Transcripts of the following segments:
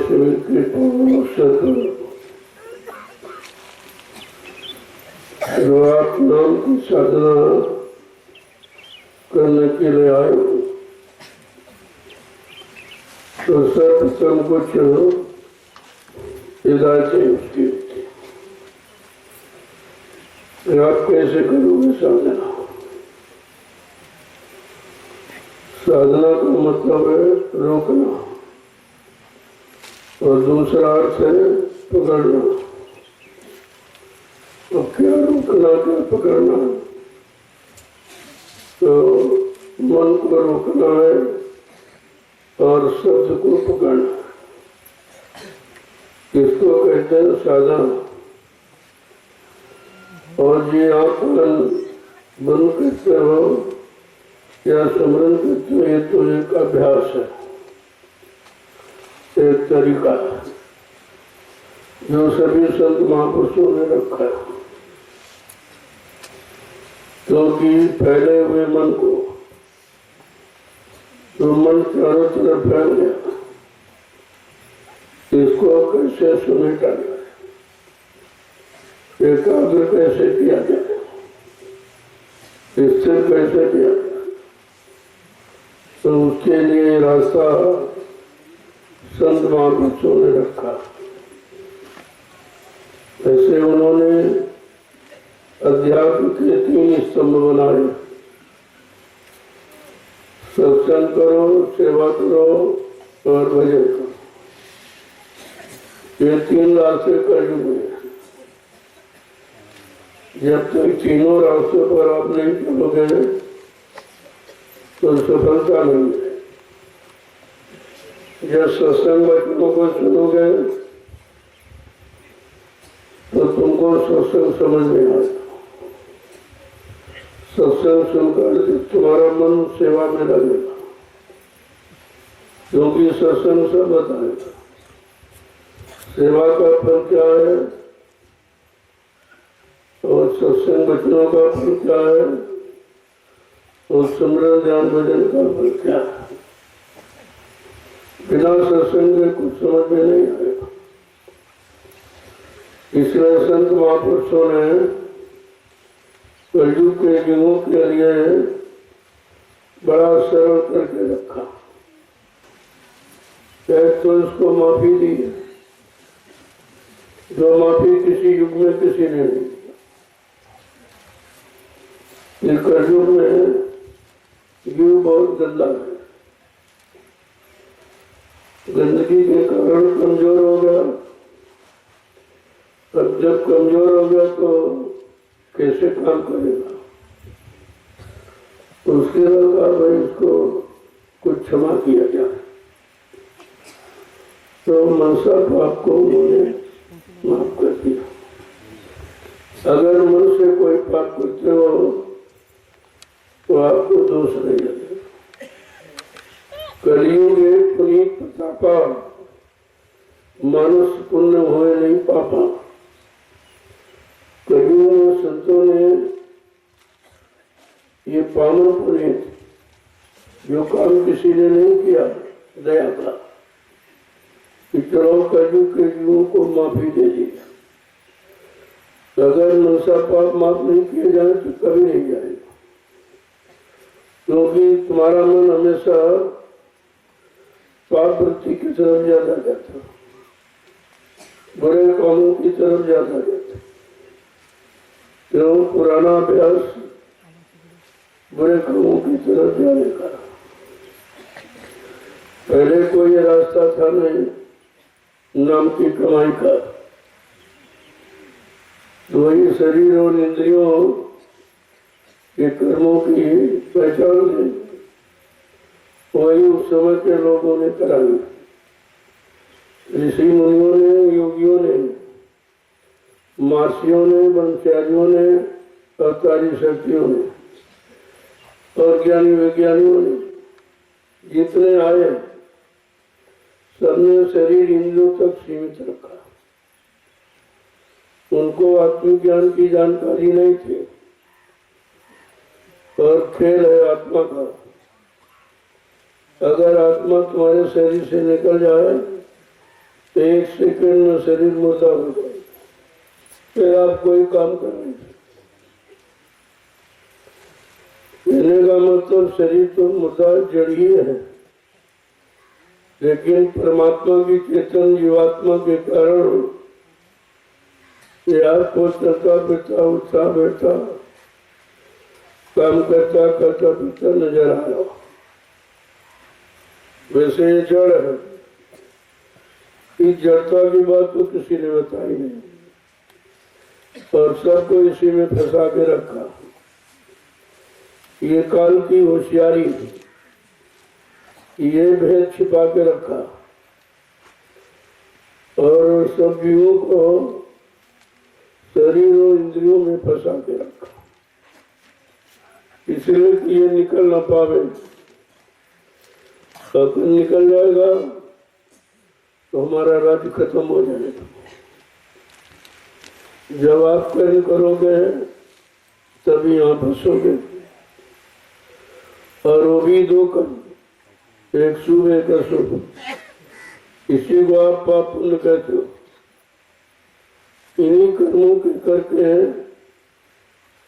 महाशिविर के अवसर पर जो आप नाम की साधना करने के लिए आए हो, तो सर्वप्रथम कुछ हिदायतें उसकी होती है। आप कैसे करोगे साधना? साधना का मतलब है रोकना, और दूसरा अर्थ है पकड़ना। तो क्या रोकना, क्या पकड़ना? तो मन को रोकना है और शब्द को पकड़ना। इसको कहते हैं साधना। और ये आप बंद करते हो या स्मरण करते हो, ये तो एक अभ्यास है, एक तरीका है जो सभी संत महापुरुषों ने रखा है। क्योंकि फैले हुए मन को, तो मन चारों तरफ फैल गया, इसको कैसे समेटा जाए, एकाग्र कैसे किया जाए, स्थिर कैसे किया जाए, तो उसके लिए रास्ता संत महापुरुषों ने रखा। ऐसे उन्होंने अध्यात्म के 3 स्तंभ बनाए। सत्संग करो, सेवा करो और भजन करो। ये 3 रास्ते कलयुग में। जब तक तीनों रास्तों पर आप नहीं चलोगे तो सफलता नहीं है। जब सत्संग वचनों को सुनोगे तो तुमको सत्संग समझ में आएगा। सत्संग सुनकर तुम्हारा मन सेवा में लगेगा, क्योंकि सत्संग सब बताएगा। सेवा का फल क्या है और सत्संग वचनों का फल क्या है और सिमरन ध्यान भजन का फल क्या है। बिना सत्संग में कुछ समझ में नहीं आएगा। इसलिए संत महापुरुषों ने कलयुग के जीवों के लिए बड़ा सरल करके रखा। तो इसको माफी दी है, जो माफी किसी युग में किसी ने नहीं दी। कलयुग में जीव बहुत गंदा है, गंदगी के कारण कमजोर हो गया। अब जब कमजोर हो गया तो कैसे काम करेगा? उसके बाद भाई इसको कुछ क्षमा किया जाए। तो मनसा पाप को उन्होंने माफ कर दिया। अगर मन से कोई पाप करते हो तो आपको दोष नहीं लगेगा। कलियुग एक पुनीत प्रतापा, मानुष पुण्य होए नहीं पापा। कलियुग में संतों ने ये पावन पुनीत जो काम किसी ने नहीं किया दया का, कि चलो कलयुग के जीवों को माफी दे दी। अगर मनसा पाप माफ नहीं किए जाए तो कभी नहीं जाएगा, क्योंकि तुम्हारा मन हमेशा पाप वृत्ति की तरफ ज्यादा जाता, बुरे कामों की तरफ ज्यादा जाता। क्यों? पुराना अभ्यास बुरे कामों की तरफ जाने का। पहले कोई रास्ता था नहीं नाम की कमाई का, तो वही शरीर और इंद्रियों के कर्मों की पहचान थी, वही उस समय के लोगों ने कराई। ऋषि मुनियों ने, योगियों ने, महर्षियों ने, ब्रह्मचारियों ने, अवतारी शक्तियों ने और ज्ञानी वैज्ञानिकों ने जितने आए, सबने शरीर इंद्रियों तक सीमित रखा। उनको आत्मज्ञान की जानकारी नहीं थी। और खेल है आत्मा का। अगर आत्मा तुम्हारे शरीर से निकल जाए एक सेकंड में शरीर मुर्दा हो जाए, फिर आप कोई काम कर नहीं सकते। कहने का मतलब शरीर तो मुर्दा जड़ ही है, लेकिन परमात्मा की चेतन जीवात्मा के कारण ये आपको चलता फिरता उठता बैठता काम करता करता फिरता नजर आया। वैसे ये जड़ है, इस जड़ता की बात तो किसी ने बताई नहीं और सबको इसी में फंसा के रखा। ये काल की होशियारी, ये भेद छिपा के रखा और सब जीवों को शरीर और इंद्रियों में फंसा के रखा, इसलिए कि ये निकल ना पावे। अगर निकल जाएगा तो हमारा राज्य खत्म हो जाएगा। जब आप कर्म करोगे तभी यहाँ फंसोगे, और वो भी दो कर्म, एक शुभ एक अशुभ। इसी को आप पाप पुण्य कहते हो। इन्हीं कर्मों के करके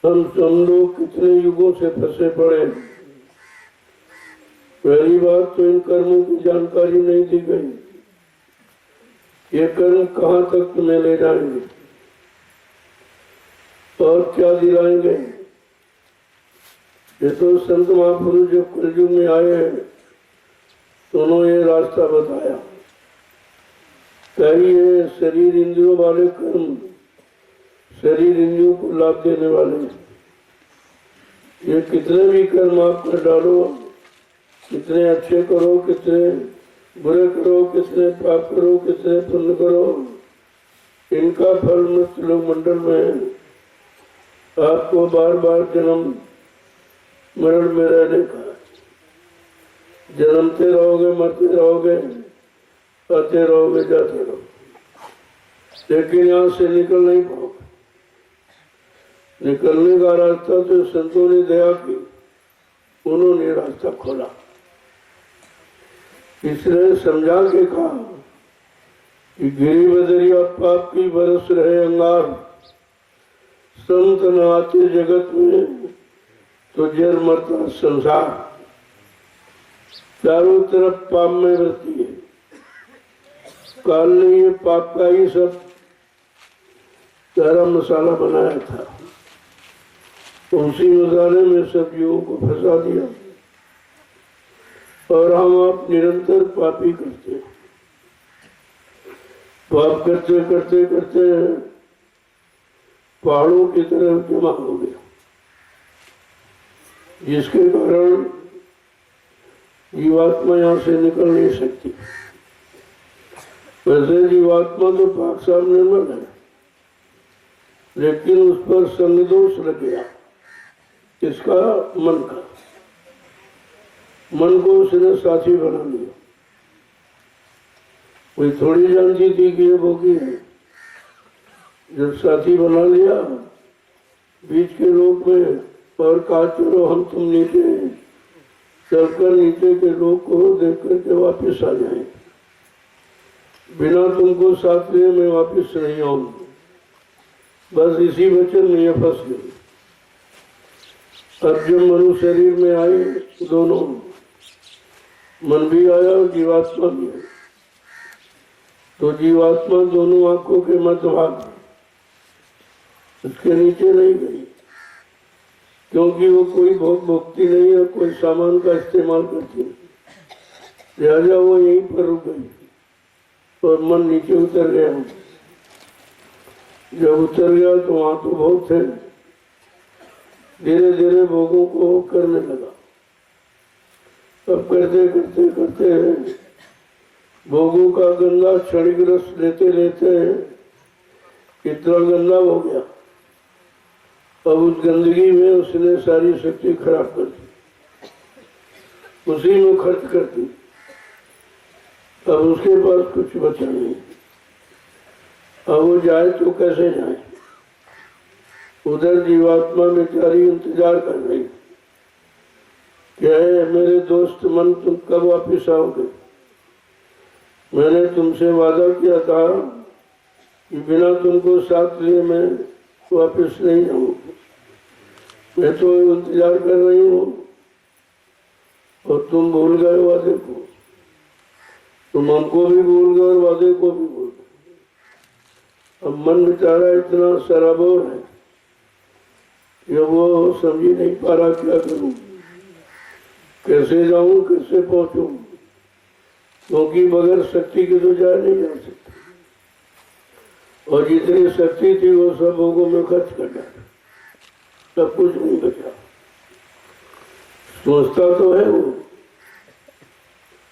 हम लोग कितने युगों से फंसे पड़े। पहली बात तो इन कर्मों की जानकारी नहीं दी गई, ये कर्म कहाँ तक तुम्हें ले जाएंगे और क्या दिलाएंगे। ये तो संत महापुरुष जब कलयुग में आए तो उन्होंने ये रास्ता बताया। कई ये शरीर इंद्रियों वाले कर्म, शरीर इंद्रियों को लाभ देने वाले, ये कितने भी कर्म आप कर डालो, कितने अच्छे करो, कितने बुरे करो, कितने पाप करो, कितने पुण्य करो, इनका फल मृत्यु लोक मंडल में आपको बार बार जन्म मरण में रहने का। जन्मते रहोगे, मरते रहोगे, आते रहोगे, जाते रहोगे, लेकिन यहाँ से निकल नहीं पाओगे। निकलने का रास्ता तो संतों ने दया की, उन्होंने रास्ता खोला। इसलिए समझा के कहा कि गिरी बदरिया पाप की बरस रहे अंगार, संत न आते जगत में तो जर मरता संसार। चारों तरफ पाप में रहती है। काल ने ये पाप का ही सब सारा मसाला बनाया था, उसी मसाले में सब जीवों को फंसा दिया और हम आप निरंतर पापी करते हैं। पाप करते करते करते पहाड़ों की तरफ जमा हो गया, जिसके कारण जीवात्मा यहाँ से निकल नहीं सकती। वैसे जीवात्मा तो पाक साफ निर्मल है, लेकिन उस पर संगदोष लग गया। इसका मन का, मन को उसने साथी बना लिया। कोई थोड़ी जानती थी कि ये भोगी है। जब साथी बना लिया बीच के लोग में और कहा चलो हम तुम नीचे चलकर नीचे के लोग को देख करके वापिस आ जाए, बिना तुमको साथ लिए मैं वापिस नहीं आऊंगी। बस इसी वचन में ये फंस गई। अब जब मनु शरीर में आए दोनों, मन भी आया और जीवात्मा भी आया, तो जीवात्मा दोनों आंखों के मध्य भाग उसके नीचे नहीं गई, क्योंकि वो कोई भोग भोगती नहीं है, कोई सामान का इस्तेमाल करती नहीं, लिहाजा वो यहीं पर रुक गई और मन नीचे उतर गया। जब उतर गया तो वहां तो भोग थे, धीरे धीरे भोगों को करने लगा। अब करते करते करते भोगों का गंदा क्षणिक रस लेते लेते इतना गंदा हो गया। अब उस गंदगी में उसने सारी शक्ति खराब कर दी, उसी में खर्च कर दी। अब उसके पास कुछ बचा नहीं। अब वो जाए तो कैसे जाए। उधर जीवात्मा बेचारी इंतजार कर रही, क्या है मेरे दोस्त मन, तुम कब वापिस आओगे। मैंने तुमसे वादा किया था कि बिना तुमको साथ लिए मैं वापस नहीं जाऊंगा। मैं तो इंतजार कर रही हूँ और तुम भूल गए वादे को। तुम हमको भी भूल गए और वादे को भी भूल गए। अब मन बेचारा इतना सराबोर है कि वो समझ ही नहीं पा रहा क्या करूं, कैसे जाऊं, कैसे पहुंचूं, क्योंकि बगैर शक्ति के तो जा नहीं जा सकता। और जितनी शक्ति थी वो सब भोगों में खर्च कर डाला, सब कुछ नहीं बचा। सोचता तो है वो,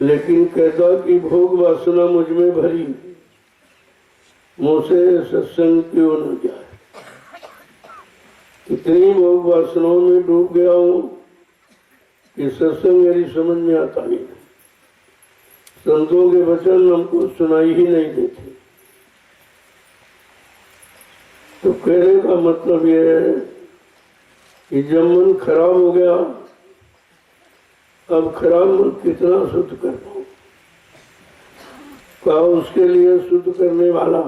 लेकिन कहता कि भोग वासना मुझ में भरी, मुझसे सत्संग क्यों न जाए। इतनी भोग वासनाओं में डूब गया हूं कि सत्संग मेरी समझ में आता नहीं। संतों के वचन हमको सुनाई ही नहीं देते। तो कहने का मतलब यह है कि जब मन खराब हो गया, अब खराब मन कितना शुद्ध कर पाऊं। कहा उसके लिए शुद्ध करने वाला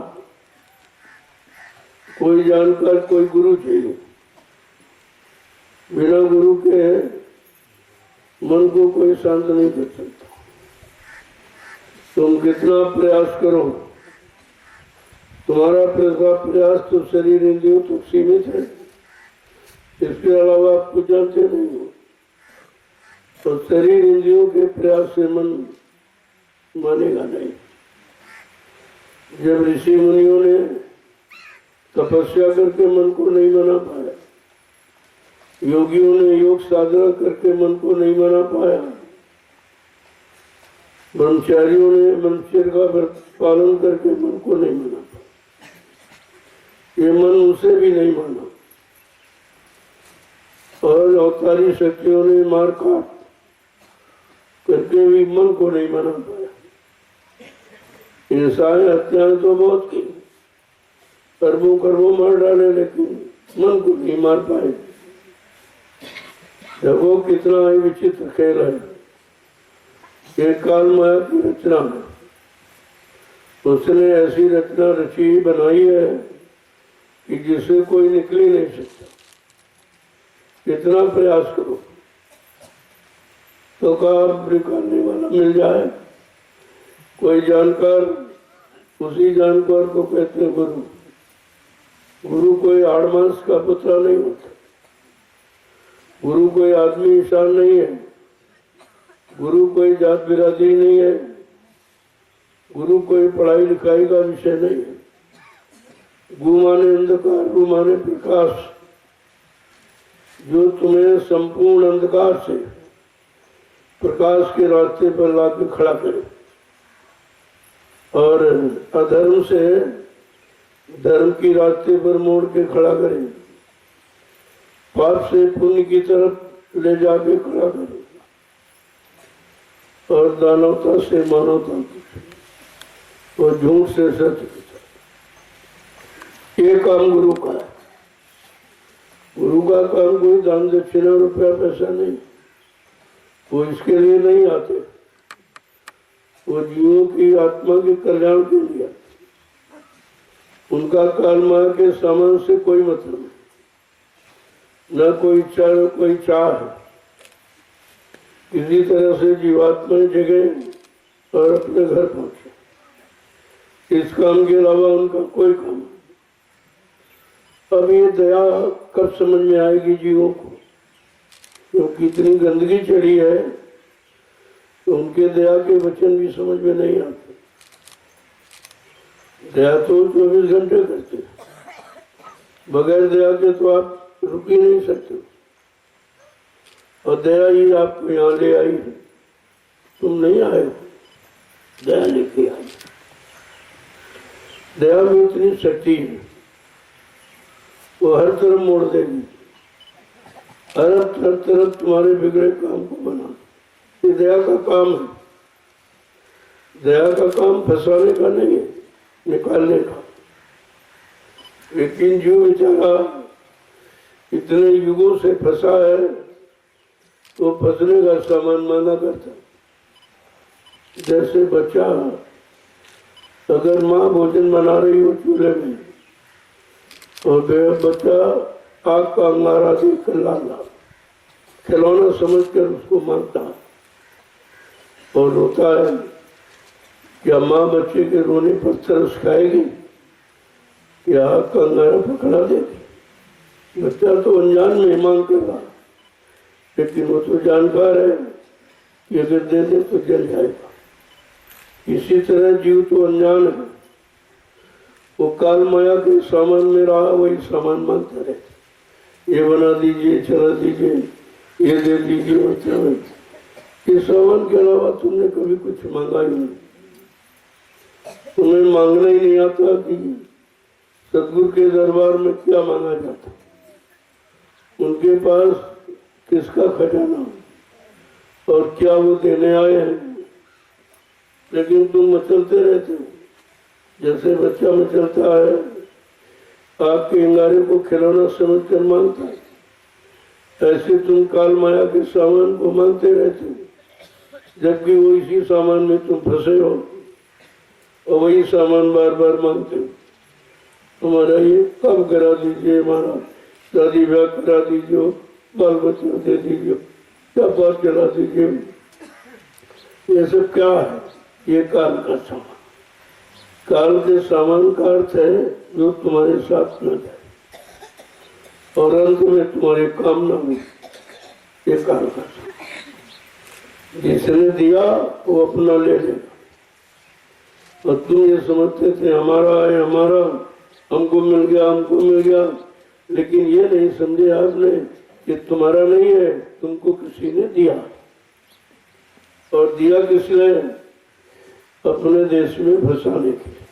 कोई जानकर, कोई गुरु चाहिए। बिना गुरु के मन को कोई शांत नहीं कर सकता। तुम कितना प्रयास करो, तुम्हारा प्रयास तो शरीर इंद्रियों तक सीमित है, इसके अलावा आप कुछ जानते नहीं हो। तो शरीर इंद्रियों के प्रयास से मन मानेगा नहीं। जब ऋषि मुनियों ने तपस्या करके मन को नहीं मना पाया, योगियों ने योग साधना करके मन को नहीं मना पाया, ब्रह्मचारियों ने ब्रह्मचर्य का पालन करके मन को नहीं मना पाया, ये मन उनसे भी नहीं माना। और अवतारी शक्तियों ने मार काट करके भी मन को नहीं मना पाया। इंसान हत्याएं तो बहुत की, अरबों करोड़ों मार डाले, लेकिन मन को नहीं मार पाए। देखो कितना ही विचित्र खेल है। एक काल माया की रचना है, उसने ऐसी रचना रची बनाई है कि जिससे कोई निकल ही नहीं सकता। कितना प्रयास करो तो काम निकालने वाला मिल जाए। कोई जानकार, उसी जानकार को कहते हैं गुरु। गुरु कोई आड़मास का पुतला नहीं होता। गुरु कोई आदमी इंसान नहीं है। गुरु कोई जात बिरादरी नहीं है। गुरु कोई पढ़ाई लिखाई का विषय नहीं है। गु माने अंधकार, गु माने प्रकाश, जो तुम्हें संपूर्ण अंधकार से प्रकाश के रास्ते पर लाकर खड़ा करे और अधर्म से धर्म की रास्ते पर मोड़ के खड़ा करे, पाप से पुण्य की तरफ ले जाके खड़ा करे और दानवता से मानवता की और झूठ से सत्य की तरफ। ये काम गुरु का है। गुरु का काम कोई दान दक्षिणा रुपया पैसा नहीं, वो इसके लिए नहीं आते, वो जीवों की आत्मा के कल्याण के लिए। उनका काल माया के सामान से कोई मतलब नहीं, न कोई इच्छा न कोई चाह है। किसी तरह से जीवात्मा जगे और अपने घर पहुंचे, इस काम के अलावा उनका कोई काम नहीं। अब ये दया कब समझ में आएगी जीवों को, क्योंकि इतनी गंदगी चढ़ी है तो उनके दया के वचन भी समझ में नहीं आते। दया तो 24 घंटे करते, बगैर दया के तो आप रुक ही नहीं सकते। और दया ही आपको यहाँ ले आई है, तुम नहीं आए हो, दया लेके आई। दया में इतनी शक्ति है, वो हर तरफ मोड़ देगी, हर तरफ तुम्हारे बिगड़े काम को बना। ये दया का काम है। दया का काम फंसाने का नहीं है, निकालने का। लेकिन जो बेचारा इतने युगों से फंसा है तो फंसने का सामान माना करता। जैसे बच्चा अगर माँ भोजन बना रही हो चूल्हे में और बच्चा आग का अंगारा देखकर लाला खिलौना समझकर उसको मांगता और रोता है, क्या माँ बच्चे के रोने पर तरस खाएगी या आग का अंगारा पकड़ा देगी? बच्चा तो अनजान में मांग कर रहा, लेकिन वो तो जानकार है कि अगर दे दे तो जल जाएगा। इसी तरह जीव तो अनजान है, वो काल माया के सामान में रहा वही सामान मांगता रहे, ये बना दीजिए, चला दीजिए, ये दे दीजिए, ये सामान के अलावा तुमने कभी कुछ मांगा ही नहीं। तुम्हें मांगना ही नहीं आता कि सदगुरु के दरबार में क्या मांगा जाता, उनके पास किसका खजाना और क्या वो देने आए हैं। लेकिन तुम मचलते रहते हो, जैसे बच्चा मचलता है, आग के अंगारे को खिलौना समझकर मांगता है, ऐसे तुम काल माया के सामान को मांगते रहते हो, जबकि वो इसी सामान में तुम फंसे हो और वही सामान बार बार मांगते हो। हमारा ये काम करा दीजिए, हमारा शादी ब्याह करा दीजिए, बाल बच्चा दे दीजिए, क्या बात चला दीजिए। ये सब क्या है? ये काल का सामान। काल के सामान का अर्थ है जो तुम्हारे साथ न जाए और अंत में तुम्हारे काम न हो, ये काल का सामान। जिसने दिया वो अपना ले लेगा, और तुम ये समझते थे हमारा है, हमारा, हमको मिल गया, हमको मिल गया, लेकिन ये नहीं समझे आपने कि तुम्हारा नहीं है, तुमको किसी ने दिया। और दिया किसने? अपने देश में फंसाने के लिए।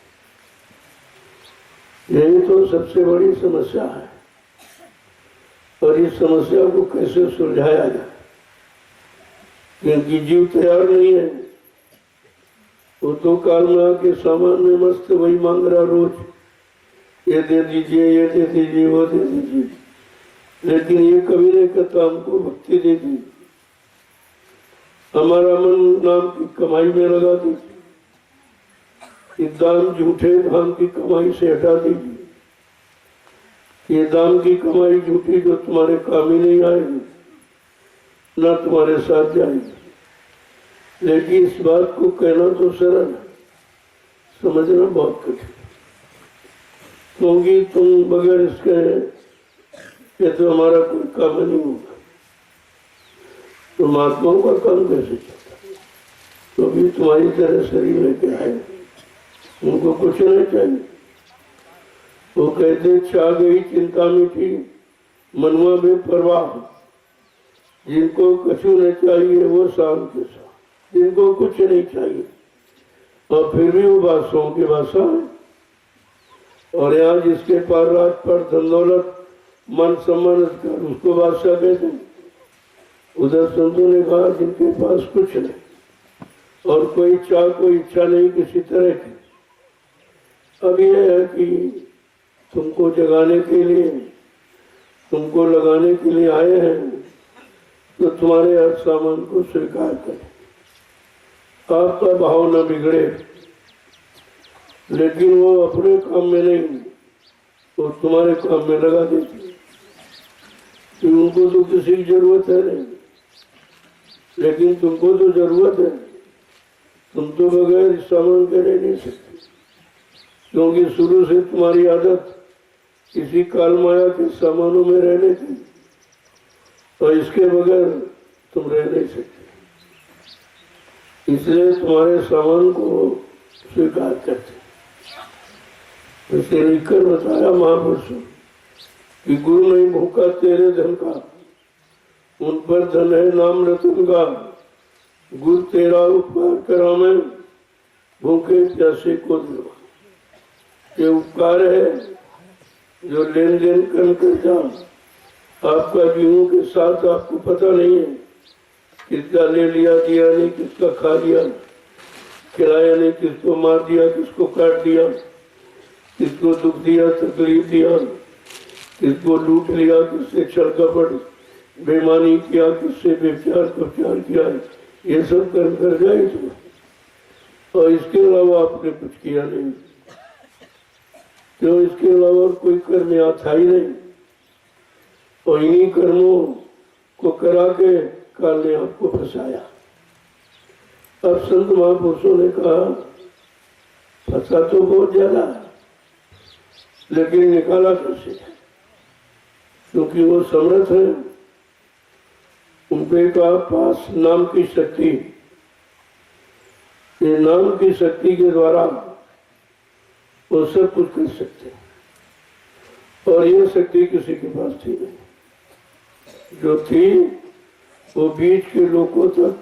यही तो सबसे बड़ी समस्या है, और इस समस्या को कैसे सुलझाया जाए, क्योंकि जीव तैयार नहीं है। वो तो काल में के सामान में मस्त वही मांग रहा रोज, ये दे दीजिए, ये दे दीजिए, वो दे दीजिए, लेकिन ये कभी नहीं कहता हमको भक्ति दे दी, हमारा मन नाम की कमाई में लगा दीजिए, दाम झूठे धाम की कमाई से हटा दीजिए, ये दाम की कमाई झूठी जो तुम्हारे काम ही नहीं आएगी, ना तुम्हारे साथ जाएगी। लेकिन इस बात को कहना तो सरल है, समझना बहुत कठिन, क्योंकि तुम बगैर इसके ये तो हमारा कोई काम नहीं होगा, तो महात्माओं का काम कैसे चलता? तो भी तुम्हारी तरह शरीर लेके आए, उनको कुछ नहीं चाहिए। वो कहते छा गई चिंता मिटी मनवा में परवाह, जिनको कछु नहीं चाहिए वो शाम के साथ, जिनको कुछ नहीं चाहिए और फिर भी वो बादशाहों के बादशाह है। और यहाँ जिसके पास राज पर धन दौलत मन सम्मान कर उसको बादशाह कहते हैं। उधर संतों ने कहा जिनके पास कुछ नहीं और कोई चाह कोई इच्छा नहीं किसी तरह की, अब यह है कि तुमको जगाने के लिए, तुमको लगाने के लिए आए हैं, तो तुम्हारे हर सामान को स्वीकार करें, आपका भाव न बिगड़े। लेकिन वो अपने काम में नहीं, वो तुम्हारे काम में लगा देती, कि उनको तो किसी की जरूरत है नहीं, लेकिन तुमको तो जरूरत है। तुम तो बगैर इस सामान के रह नहीं सकते, क्योंकि शुरू से तुम्हारी आदत किसी काल माया के सामानों में रहने की, और इसके बगैर तुम रह नहीं सकते। इसलिए तुम्हारे सामान को स्वीकार करते। इसे लिखकर बताया महापुरुषों कि गुरु नहीं भूखा तेरे धन का, उन पर धन है नाम रतन का, गुरु तेरा उपकार करा मैं भूखे प्यासे को दिलवा। ये उपकार है जो लेन देन कर जा, आपका जीवों के साथ आपको पता नहीं है किसका ले लिया, दिया नहीं, किसका खा लिया, खिलाया नहीं, किसको मार दिया, किसको काट दिया, किसको दुख दिया, तकलीफ दिया, किसको लूट लिया, किससे छल कपट बेईमानी किया, किससे व्यभिचार प्रचार किया, ये सब कर जाए तो और इसके अलावा आपने कुछ किया नहीं, क्यों? इसके अलावा कोई कर्म यहाँ था ही नहीं, और इन्हीं कर्मों को करा के काल ने आपको फंसाया। अब संत महापुरुषों ने कहा फंसा तो बहुत ज्यादा है, लेकिन निकाला कैसे? क्योंकि वो समर्थ है, उनके पास नाम की शक्ति, ये नाम की शक्ति के द्वारा वो सब कुछ कर सकते हैं, और ये शक्ति किसी के पास थी नहीं। जो थी वो बीच के लोगों तक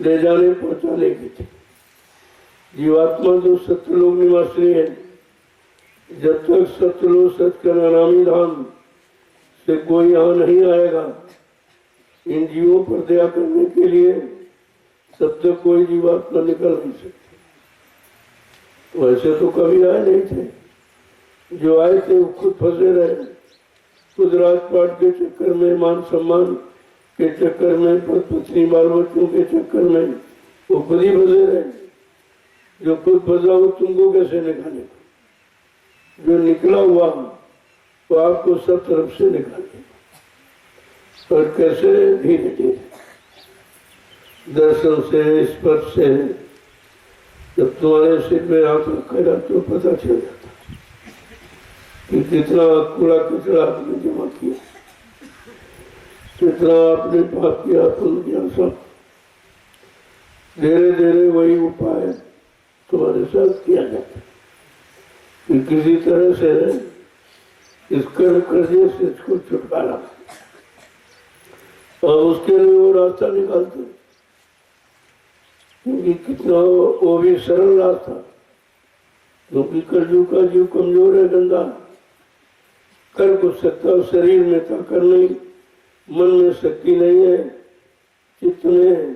ले जाने पहुंचाने की थी। जीवात्मा जो सत्यलोक निवासी है, जब तक सत्यलोक सत्य का नामी धाम से कोई यहाँ नहीं आएगा इन जीवों पर दया करने के लिए, तब तक कोई जीवात्मा निकल नहीं सकती। वैसे तो कभी आए नहीं थे, जो आए थे वो खुद फंसे रहे, खुद राजपाट के चक्कर में, मान सम्मान के चक्कर में, पत्नी बाल बच्चों के चक्कर में वो खुद ही फंसे रहे। जो खुद फंसा वो तुमको कैसे निकालेगा? जो निकला हुआ तो आपको सब तरफ से निकालेगा। और कैसे? धीरे धीरे, दर्शन से, स्पर्श से। जब तुम्हारे सिर में हाथ रखेगा तो पता चल जाता कि कितना कूड़ा कचरा आपने जमा किया, कितना आपने पाप किया, पुण्य किया। सब धीरे धीरे वही उपाय तुम्हारे साथ किया जाता है कि किसी तरह से इस कर्म कर्जे से इसको छुटकारा, और उसके लिए वो रास्ता निकालते, क्योंकि कितना वो भी सरल रास्ता, क्योंकि कलयुग का जीव कमजोर है, गंदा कर कुछ सकता, शरीर में ताकत नहीं, मन में शक्ति नहीं है, चित्त में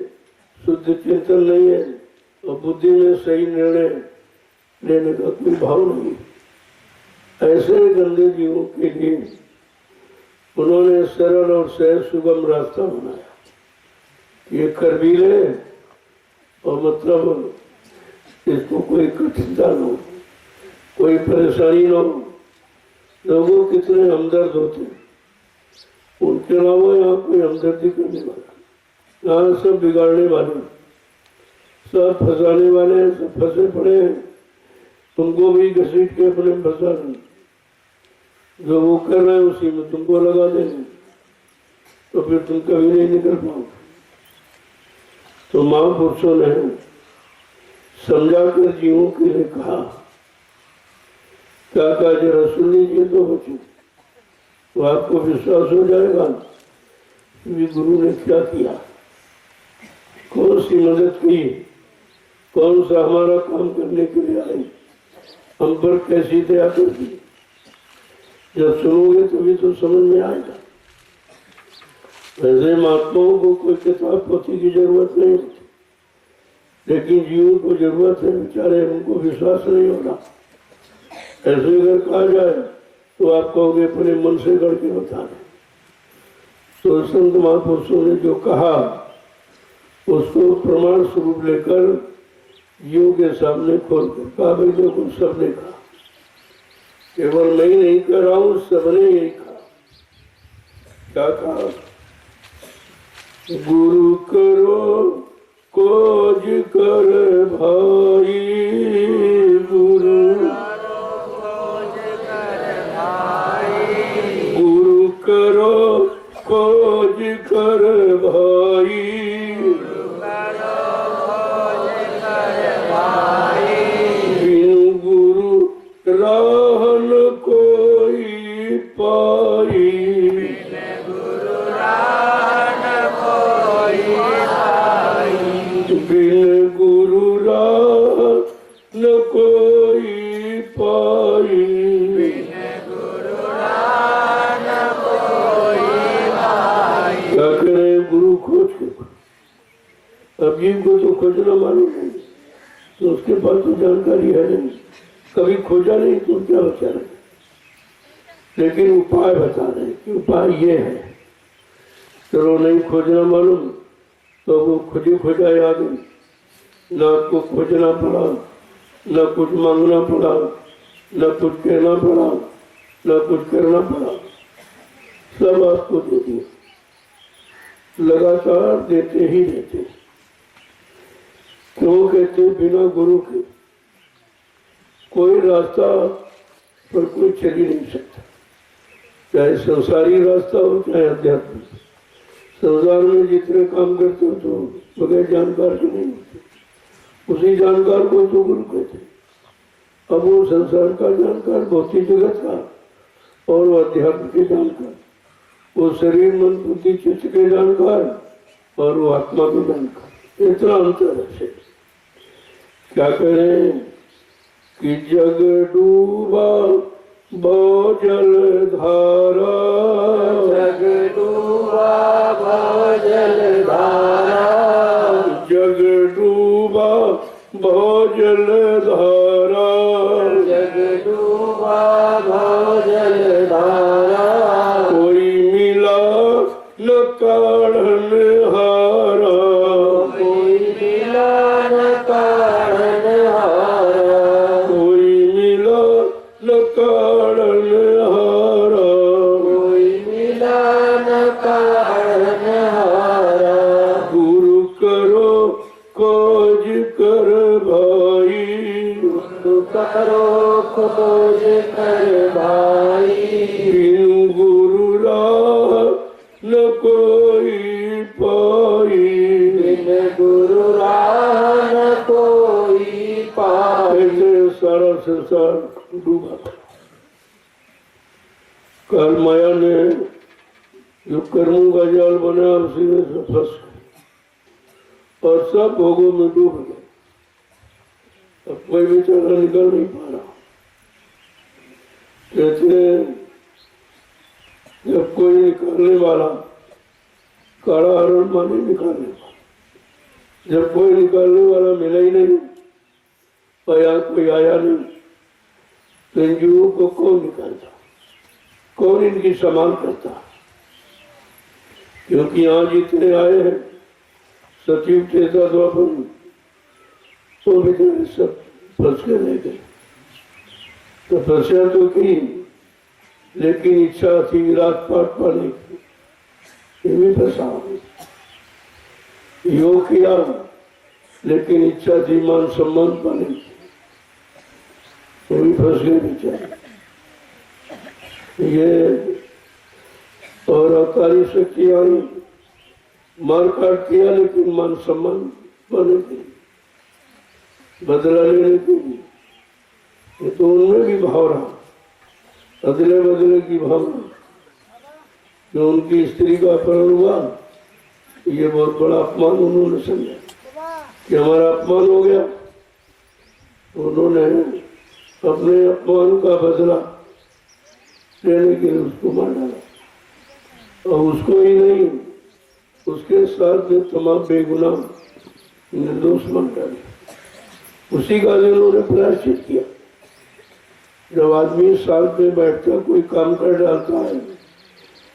शुद्ध चिंतन नहीं है, और बुद्धि में सही निर्णय लेने का कोई भाव नहीं। ऐसे गंदे जीवों के लिए उन्होंने सरल और सहज सुगम रास्ता बनाया। ये कर भी ले, और मतलब इसको कोई कठिनता न हो, कोई परेशानी न हो। लोगों कितने हमदर्द होते हैं, उनके अलावा यहाँ कोई हमदर्दी करने वाला, यहाँ सब बिगाड़ने वाले, सब फंसाने वाले, सब फंसे पड़े हैं। तुमको भी घसीट के अपने में फंसा दें, जो वो कर रहे हैं उसी में तुमको लगा देंगे, तो फिर तुम कभी नहीं निकल पाओगे। तो महापुरुषों ने समझाकर जीवों के लिए कहा, क्या कहा? जरा सुन लीजिए तो बच्चों, तो आपको विश्वास हो जाएगा कि गुरु ने क्या किया, कौन सी मदद की, कौन सा हमारा काम करने के लिए आए, हम पर कैसी दया कर दी। जब सुनोगे तभी तो समझ में आएगा। वैसे महात्माओं को कोई किताब पोथी की जरूरत नहीं होती, लेकिन जीवों को जरूरत है, बेचारे उनको विश्वास नहीं हो रहा। ऐसे अगर कहा जाए तो आप कहोगे अपने मन से गढ़ के बता रहे। तो संत महापुरुषों ने जो कहा उसको प्रमाण स्वरूप लेकर जीवों के सामने खोल कर कहा, भाई देखो सबने कहा, केवल मैं ही नहीं कर रहा हूं, सबने यही कहा। क्या कहा? गुरु करो खोज कर भाई, गुरु गुरु करो खोज कर भाई, बिनु गुरु राह न कोई पाई, बिन गुरु राह न कोई पाई, क्या करें? गुरु खोज के। अब जीव को तो खोजना मालूम नहीं, तो उसके पास तो जानकारी है नहीं, कभी खोजा नहीं, तो क्या बचा रहे। लेकिन उपाय बता रहे कि उपाय ये है। चलो नहीं खोजना मालूम तो वो खुद ही खोजा आगे, न आपको खोजना पड़ा, न कुछ मांगना पड़ा, न कुछ कहना पड़ा, न कुछ करना पड़ा, सब आपको दे दिया। लगातार देते ही देते। क्यों कहते बिना गुरु के कोई रास्ता पर कोई चल ही नहीं सकता, चाहे संसारी रास्ता हो चाहे अध्यात्म। संसार में जितने काम करते हो तो बगैर जानकार के नहीं होते, उसी जानकार को तो गुरु कहते। अब वो संसार का जानकार, भौतिक जगत का, और वो अध्यात्म के जानकार, वो शरीर मन बुद्धि चित्त के जानकार और वो आत्मा के जानकार, इतना अंतर है। क्या करें कि जग डूबा भव जल धारा, जग डूबा भव जल धारा, जग डूबा भव जल धारा, जग डूबा भव जल धारा, कोई मिला न काढ़न हारा, कोई मिला न काढ़न हारा, कोई मिला न काढ़न हारा, कोई मिला न काढ़न हारा, गुरु करो खोज कर भाई, गुरु करो खोज कर भाई, बिनु गुरु राह न कोई पाई, बिन गुरु राह न कोई पाई। ऐसे सारा संसार डूबा। काल माया ने जो कर्मों का जाल बनाया उसी में से फंस गए और सब भोगों में डूब गए। अब कोई बेचारा निकल नहीं पा रहा। कहते हैं जब कोई निकालने वाला काला हरण माने निकालने वाला, जब कोई निकालने वाला मिला ही नहीं और यहाँ कोई आया नहीं, तो इन जीवों को कौन निकालता, कौन इनकी संभाल करता? क्योंकि यहाँ जितने आए हैं सचिव चेता द्वापर वो बेचारे सब फंस के रह गए। तपस्या तो की लेकिन इच्छा थी राजपाट पाने की, ये भी फंसा। योग किया लेकिन इच्छा थी मान सम्मान पाने की, वो भी फंस गए बेचारे। ये और अवतारी शक्ति आई, मार काट किया लेकिन मान सम्मान पाने के लिए, बदला लेने के लिए, ये तो उनमें भी भाव रहा, अदले बदले की भावना। जो उनकी स्त्री का अपहरण हुआ, ये बहुत बड़ा अपमान उन्होंने समझा कि हमारा अपमान हो गया। उन्होंने अपने अपमान का बदला लेने के लिए उसको मार डाला, और उसको ही नहीं उसके साथ में तमाम बेगुनाह निर्दोष मार डाले। उसी का उन्होंने प्रायश्चित किया। जब आदमी साथ में बैठकर कोई काम कर डालता है,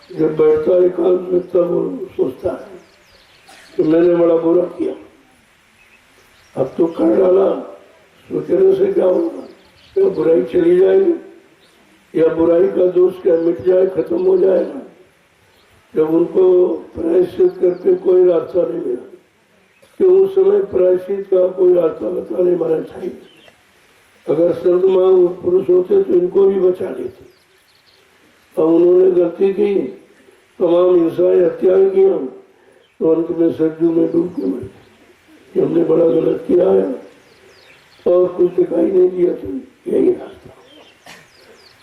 जब बैठता है एकांत में, तब वो सोचता है कि मैंने बड़ा बुरा किया, अब तो कर डाला, सोचने से क्या होगा? क्या बुराई चली जाएगी या बुराई का दोष क्या मिट जाए, खत्म हो जाएगा? जब उनको प्रायश्चित करके कोई रास्ता नहीं मिला, कि उस समय प्रायश्चित का कोई रास्ता बताने वाला चाहिए। अगर संत महापुरुष होते तो इनको भी बचा लेते। अब उन्होंने गलती की, तमाम हिंसाएं हत्याएं किया, तो अंत में सरजू में डूब के मर गए। हमने बड़ा गलत किया है और कुछ दिखाई नहीं दिया, तो यही रास्ता।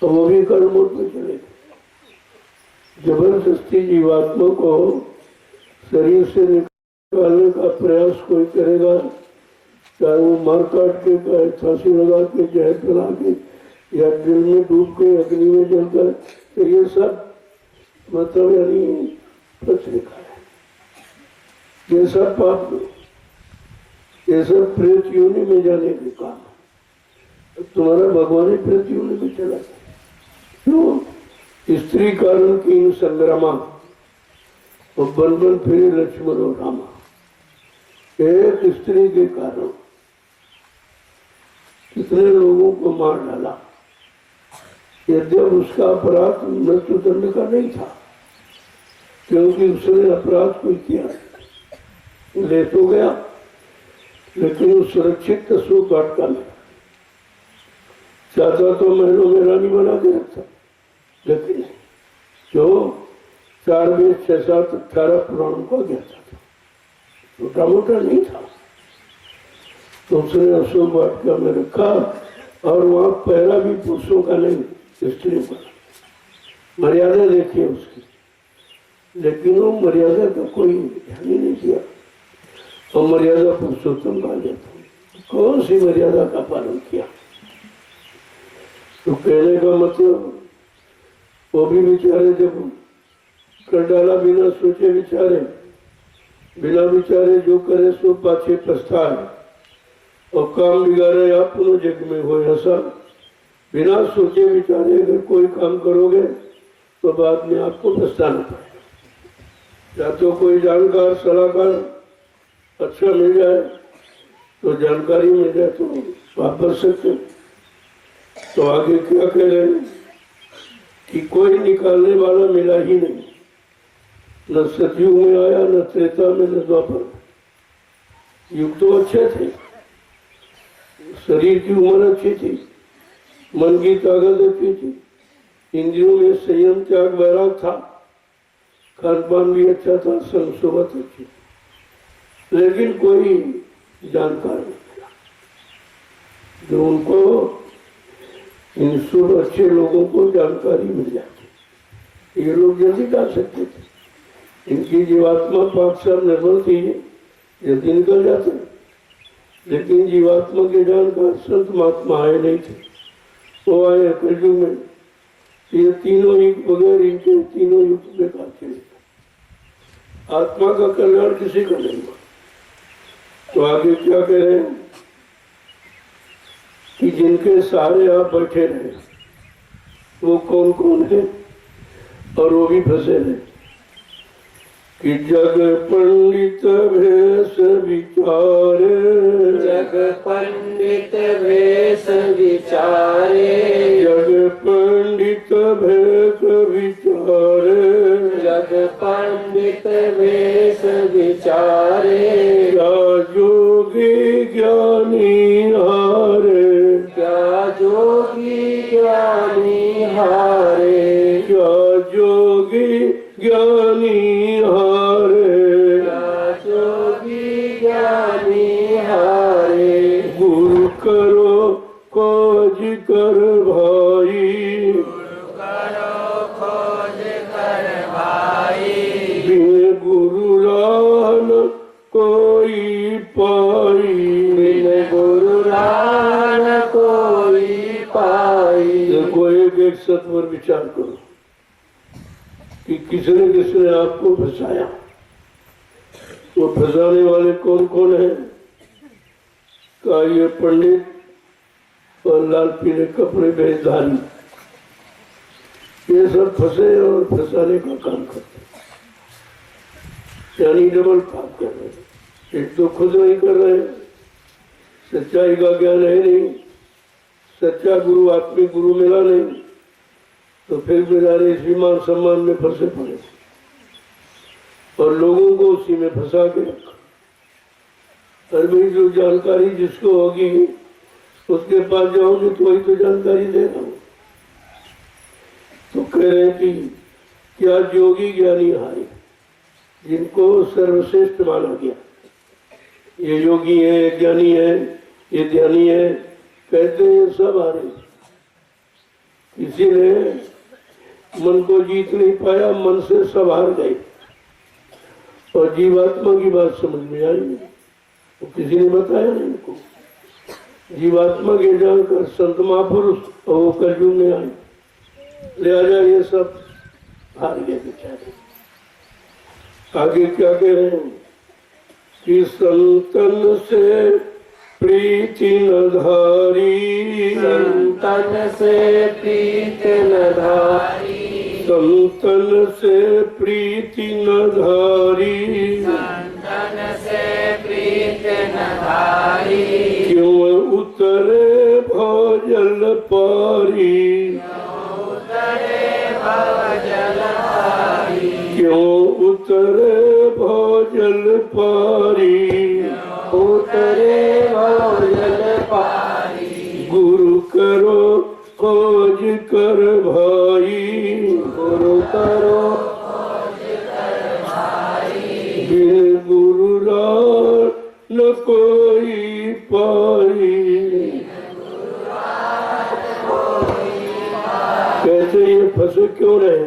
तो वो भी कर्मों पे चले गए। जबरदस्ती जीवात्मा को शरीर से निकालने का प्रयास कोई करेगा, चाहे वो मार काट के, चाहे फांसी लगा के, जहर बना के, या दिल में डूब के अग्नि में जलकर, तो ये सब मतलब यानी सच लिखा है। ये सब पाप में, ये सब प्रेत योनि में जाने के काम है। तुम्हारा भगवान ही प्रेत योनि में चला गया। क्यों? स्त्री कारण की इन संग्रामा और बन बन फिरे लक्ष्मण और रामा। एक स्त्री के कारण कितने लोगों को मार डाला। यद्यप उसका अपराध मृत्यु दंड का नहीं था, क्योंकि उसने अपराध कोई किया, ले तो गया, लेकिन वो सुरक्षित सूख बाटका में चाहता तो महलों में रानी बना के रखता, लेकिन जो 4 वेद 6 7 18 पुराणों का ज्ञाता था, छोटा मोटा नहीं था, तो उसने अशोक वाटिका में रखा। और वहां पहरा भी पुरुषों का नहीं, स्त्रियों का। मर्यादा देखिए उसकी, लेकिन वो मर्यादा का कोई ध्यान ही नहीं किया। और मर्यादा पुरुषोत्तम का लेता, कौन सी मर्यादा का पालन किया? तो कहने का मतलब वो भी बेचारे जब कर डाला बिना सोचे विचारे, बिना विचारे जो करे सो पाछे पछताए, और काम बिगाड़े आप पुनः जग में हो ऐसा। बिना सोचे विचारे अगर कोई काम करोगे तो बाद में आपको पछताना पड़ेगा। या तो कोई जानकार सलाहकार अच्छा मिल जाए, तो जानकारी मिल जाए तो आप बच सकते। तो आगे क्या कह रहे हैं कि कोई निकालने वाला मिला ही नहीं, न सतयुग में आया, न त्रेता में, न द्वापर। युग तो अच्छे थे, शरीर की उम्र अच्छी थी, मन की ताकत अच्छी थी, इंद्रियों में संयम त्याग वैराग था, खान पान भी अच्छा था, संग सोबत अच्छी, लेकिन कोई जानकार नहीं मिला जो उनको, इन शुभ अच्छे लोगों को जानकारी मिल जाती। ये लोग जल्दी डाल सकते थे, इनकी जीवात्मा पाप से निर्भर थी, जल्दी निकल जाते, लेकिन जीवात्मा के जानकार संत महात्मा आए नहीं थे। वो आए कलयुग में, ये तीनों युग बगैर इनके तीनों युग बेकार चले। आत्मा का कल्याण किसी का नहीं हुआ। तो आगे क्या कह रहे हैं कि जिनके सहारे आप बैठे रहे वो कौन कौन है, और वो भी फंसे रहे कि जग पंडित भेष विचारे, जग पंडित भेष विचारे, जग पंडित भेष विचारे, जग पंडित भेष विचारे, क्या जोगी ज्ञानी हारे, क्या जोगी ज्ञानी हारे, क्या जोगी ज्ञानी हारे, क्या जोगी ज्ञानी हारे। गुरु करो खोज कर भाई, करो खोज कर भाई, बिन गुरु राह न कोई पाई, बिन गुरु राह न कोई पाई। देखो एक सत्वर विचार करो कि किसने किसने आपको फंसाया। वो फंसाने वाले कौन कौन है? का ये पंडित और लाल पीले कपड़े बेधारी, ये सब फंसे और फंसाने का काम करते, यानी डबल पाप कर रहे। एक तो खुद नहीं कर रहे, सच्चाई का ज्ञान है नहीं, सच्चा गुरु आत्मिक गुरु मिला नहीं, तो फिर बेचारे इसी मान सम्मान में फंसे पड़े और लोगों को उसी में फंसा के रखा। और भाई जो जानकारी जिसको होगी उसके पास जाओगे तो वही तो जानकारी देगा। तो कह रहे हैं कि क्या जोगी ज्ञानी हारे, जिनको सर्वश्रेष्ठ माना गया, ये योगी है, ये ज्ञानी है, ये ध्यानी है, कहते हैं सब हारे। किसी ने मन को जीत नहीं पाया, मन से सब हार गए और जीवात्मा की बात समझ में आई नहीं, तो किसी ने बताया नहीं इनको। जीवात्मा के जानकर संत महापुरुष और वो कलयुग में आए, लिहाजा ये सब हार गए बेचारे। आगे क्या कह रहे हैं कि संतन से प्रीति न धारी, संतन से प्रीत न धारी, संतन से प्रीति न धारी, संतन से प्रीत न धारी, क्यों उतरे पारी, क्यों उतरे भवजल पारी, उतरे भवजल पारी, गुरु करो खोज कर भाई, गुरु करो बिन गुरु राह न कोई पाई। कहते ये फंसे क्यों रहे?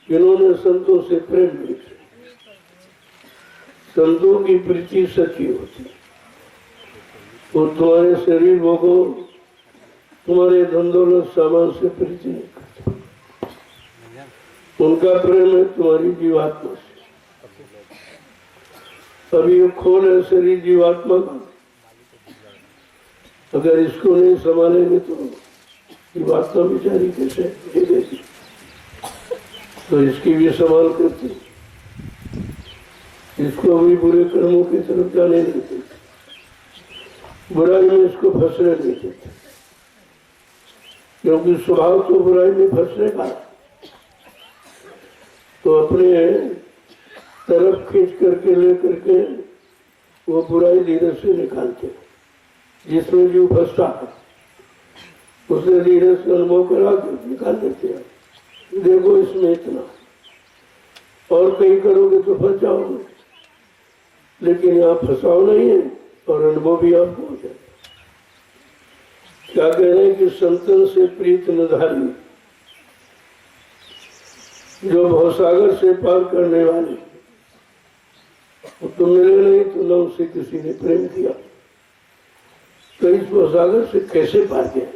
जिन्होंने संतों से प्रेम नहीं किया। संतों की प्रीति सच्ची होती, वो तुम्हारे शरीर भोगो, तुम्हारे धन दौलत सामान से प्रीति नहीं करते। उनका प्रेम है तुम्हारी जीवात्मा से। अभी ये खोल है शरीर जीवात्मा का, अगर इसको नहीं संभालेंगे तो जीवात्मा बेचारी कैसे जिएगी? तो इसकी भी संभाल करते, इसको भी बुरे कर्मों की तरफ जाने नहीं देते, बुराई में इसको फंसने नहीं देते, क्योंकि स्वभाव तो बुराई में फंसने का। तो अपने तरफ खींच करके लेकर के वो बुराई धीरे से निकालते, जिसमें जीव फंसता है उसे धीरे से अनुभव करा के निकाल देते हैं। देखो इसमें इतना, और कहीं करोगे तो फंस जाओगे, लेकिन यहाँ फंसाव नहीं है और अनुभव भी आपको हो जाए। क्या कह रहे हैं कि संतन से प्रीत निर्धारी, जो भवसागर से पार करने वाले, वो तो मिले नहीं तो न उससे किसी ने प्रेम किया, तो इस भवसागर से कैसे पार किया?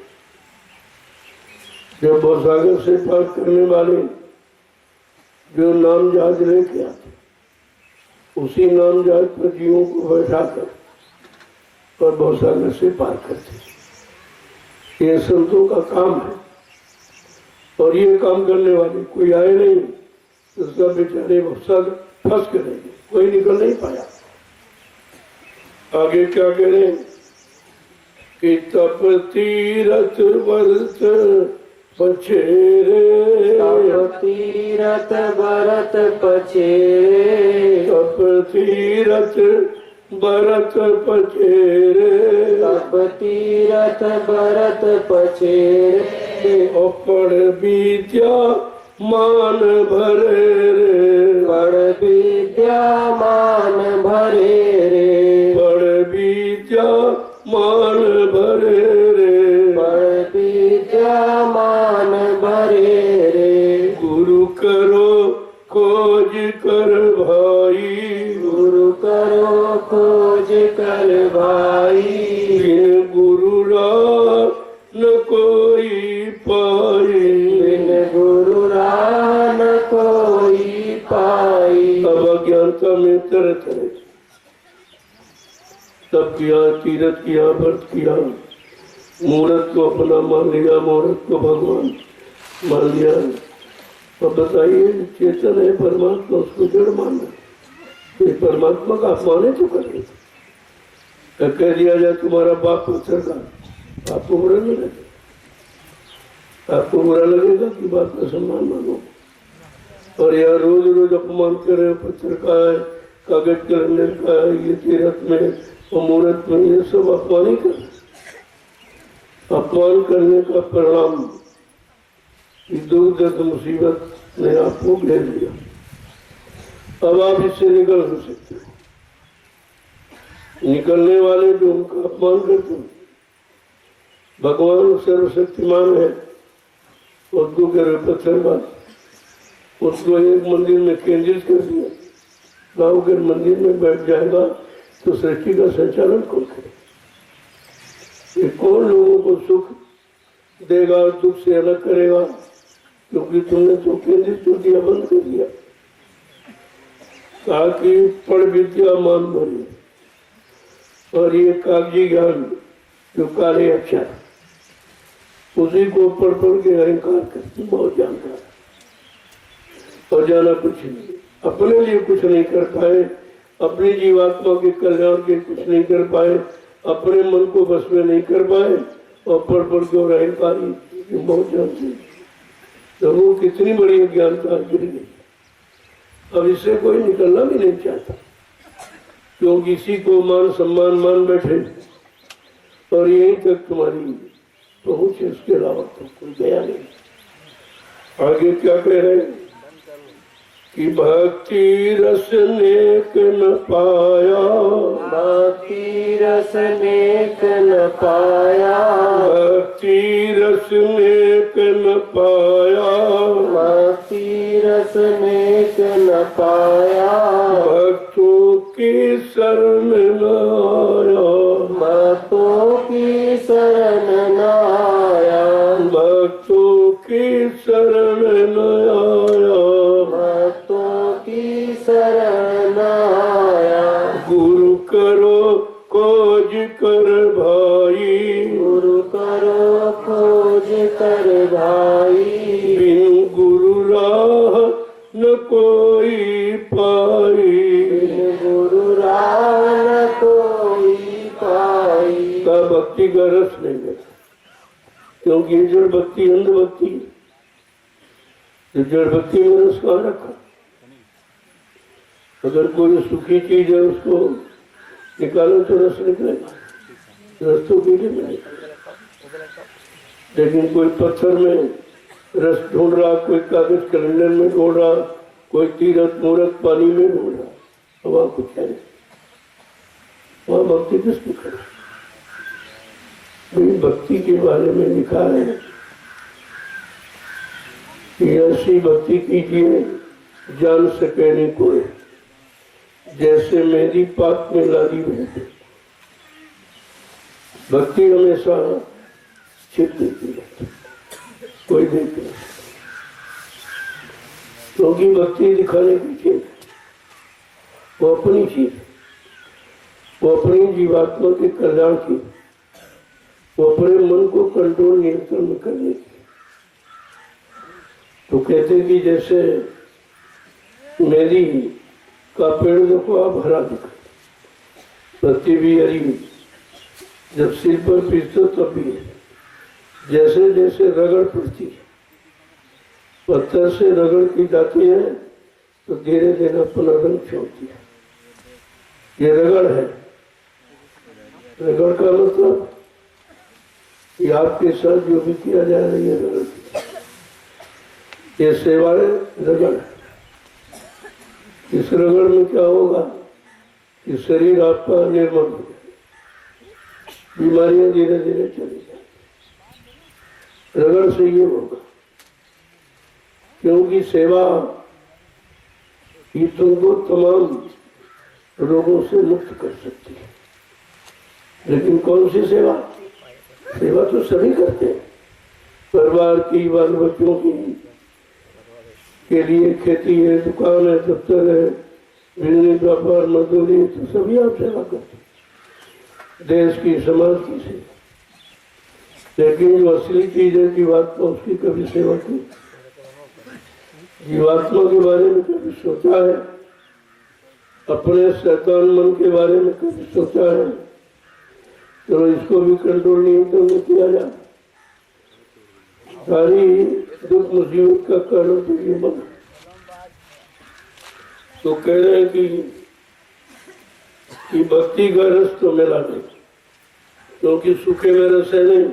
जब भवसागर से पार करने वाले जो नाम जहाज लेके आते, उसी नाम जहाज पर जीवों को बैठाकर और भवसागर से पार करते, ये संतों का काम है। और ये काम करने वाले कोई आए नहीं तो सब बेचारे भवसागर फंस के रहेंगे, कोई निकल नहीं पाया। आगे क्या कह रहे हैं कि तप तीरथ व्रत पछेरे, तप तीरथ व्रत पछेरे, तप तीरथ व्रत पछेरे, तप तीरथ व्रत पछेरे, पढ़ विद्या मान भरे रे, पढ़ विद्या मान भरे रे, पढ़ विद्या मान भरे रे, पढ़ विद्या मान भरे रे, गुरु करो खोज कर भाई, गुरु करो खोज कर भाई, बिन गुरु राह न कोई पाई, बिन गुरु राह न कोई पाई। अब अज्ञानता में तरह तरह तब किया, तीरथ किया, व्रत किया, मूर्त को अपना मान लिया, मूर्त को भगवान मान लिया। अब बताइए चेतन है परमात्मा, उसको जड़ मानना, ये परमात्मा का अपमान है तो करें। कह दिया जाए तुम्हारा बाप पत्थर का, आपको बुरा नहीं लगेगा? आपको बुरा लगेगा कि बात का सम्मान मानो? और यार रोज रोज अपमान करे, पत्थर का है, कागज कैलेंडर का है, ये तीरथ में और मुहूर्त में, ये सब अपमान ही कर। अपमान करने का परिणाम दुख दर्द मुसीबत ने आपको घेर लिया। अब आप इससे निकल नहीं सकते। निकलने वाले जो उनका अपमान करते हैं, भगवान सर्वशक्तिमान है, उसको कह रहे पत्थरबाज, उसको एक मंदिर में केंद्रित कर दिया, गाँव के मंदिर में बैठ जाएगा तो सृष्टि का संचालन कौन करे? ये कौन लोगों को सुख देगा और दुख से अलग करेगा? क्योंकि तुमने तो केंद्रित कर दिया, बंद कर दिया। कहा कि पढ़ विद्या मान भरी, और ये कागजी ज्ञान जो काले अक्षर, उसी को पढ़ पढ़ के अहंकार करते, बहुत जानकार और जाना कुछ नहीं, अपने लिए कुछ नहीं कर पाए, अपनी जीवात्मा के कल्याण के कुछ नहीं कर पाए, अपने मन को बस में नहीं कर पाए, और पढ़ के और अहंकारी बहुत जानते, तो वो कितनी बड़ी अज्ञानता गिर गई। अब इससे कोई निकलना भी नहीं चाहता, क्योंकि इसी को मान सम्मान मान बैठे और यहीं तक तुम्हारी पहुंच, इसके अलावा तो कोई गया नहीं। आगे क्या कह रहे हैं कि भक्ति रस नेक न पाया, भक्ति रस नेक न पाया, भक्ति रस नेक न पाया, भक्ति रस नेक न पाया, भक्तों की शरण न आया, भक्तों की शरण न आया, भक्तों की शरण न आया, भक्तों की शरण न आया। गुरु करो खोज कर भाई, गुरु करो खोज कर भाई, बिनु गुरु राह न कोई पाई, बिन गुरु राह न कोई पाई। का भक्ति का रस नहीं है, क्योंकि जड़ भक्ति अंध भक्ति है। तो जड़ भक्ति में रस कहाँ रखा? अगर कोई सुखी चीज है उसको निकालो तो रस निकलेगा, रस तो पीने में नहीं। लेकिन कोई पत्थर में रस ढूंढ रहा, कोई कागज कैलेंडर में ढूंढ रहा, कोई तीरथ मूरत पानी में ढूंढ रहा, तो वहां कुछ है नहीं, वहां भक्ति किसकी करे? भक्ति के बारे में लिखा है कि ऐसी भक्ति कीजिए जान सके नहीं कोई, जैसे मेरी पाक में लादी बहती। भक्ति हमेशा छिप देती है, कोई देख नहीं, क्योंकि भक्ति दिखाने की चीज, वो अपनी चीज, वो अपनी जीवात्मा के कल्याण की, वो अपने मन को कंट्रोल नियंत्रण में करने की। तो कहते कि जैसे मेरी का पेड़ देखो आप हरा दिखा, पत्ती भी हरी, जब सिर पर पीसते तब भी है। जैसे जैसे रगड़ पड़ती है, पत्थर से रगड़ की जाती है तो धीरे धीरे अपना रंग छोड़ती है। ये रगड़ है। रगड़ का मतलब कि आपके साथ जो भी किया जा रहा है ये रगड़, ये सेवा है, रगड़। इस रगड़ में क्या होगा कि शरीर आपका निर्मल हो जाए, बीमारियां धीरे धीरे चली जाए। रगड़ से ये होगा, क्योंकि सेवा ही तुमको तमाम रोगों से मुक्त कर सकती है। लेकिन कौन सी सेवा? सेवा तो सभी करते हैं, परिवार की, बाल बच्चों की के लिए, खेती है, दुकान है, दफ्तर है, बिजली, व्यापार, मजदूरी, तो सभी आप सेवा करते हैं, देश की, समाज की सेवा। लेकिन जो असली चीज है जीवात्मा, उसकी कभी सेवा की? जीवात्मा के बारे में कभी सोचा है? अपने शैतान मन के बारे में कभी सोचा है? चलो इसको भी कंट्रोल नियंत्रण में किया जाए। सारी दुख मुसीबत का कारण तो ये मन। तो कह रहे हैं कि भक्ति का रस तो मिला नहीं, क्योंकि सूखे में रस है नहीं,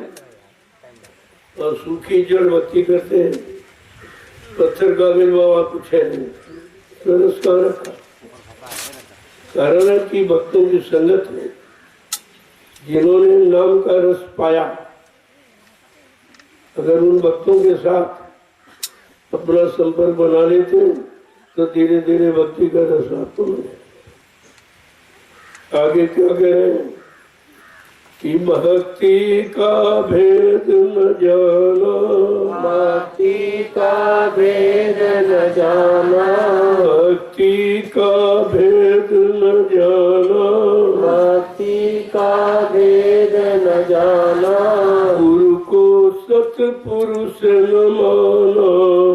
और सूखी जड़ भक्ति करते हैं, पत्थर का मिलवा कुछ है नहीं, तो रस कहाँ रखा? कारण है कि भक्तों की संगत में जिन्होंने नाम का रस पाया, अगर उन भक्तों के साथ अपना संपर्क बना लेते तो धीरे धीरे भक्ति का रस आपको मिले। आगे क्या कह रहे हैं कि भक्ति का भेद न जाना, भक्ति का भेद न जाना, भक्ति का भेद न जाना, भक्ति का भेद न जाना, गुरु को सतपुरुष न माना,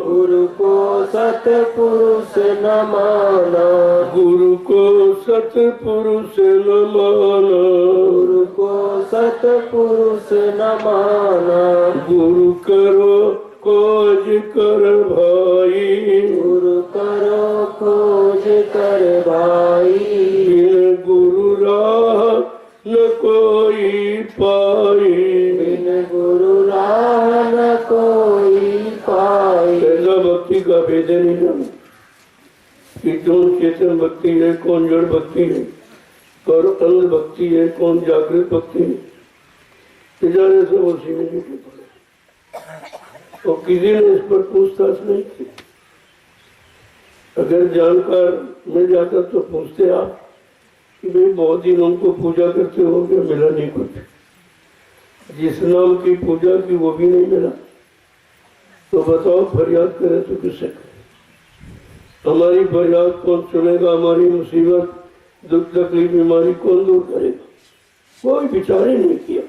गुरु को सतपुरुष न माना, गुरु को सतपुरुष न माना, गुरु को सतपुरुष न माना, करो खोज कर भाई, गुरु करो खोज कर भाई, बिन गुरु राह न कोई पाई, बिन गुरु राह न कोई पाई। ऐसा भक्ति का भेद नहीं जाना कि कौन चेतन भक्ति है, कौन जड़ भक्ति है, और अंध भक्ति है, कौन जागृत भक्ति है। जाने सब उसी में जुटे पड़े और किसी ने इस पर पूछताछ नहीं की। अगर जानकार मिल जाता तो पूछते आप कि भाई बहुत दिन उनको पूजा करते हो गया, मिला नहीं कुछ। जिस नाम की पूजा की वो भी नहीं मिला तो बताओ फरियाद करें तो किससे करें? हमारी फरियाद कौन सुनेगा? हमारी मुसीबत दुख तकलीफ बीमारी कौन दूर करेगा? कोई विचार ही नहीं किया।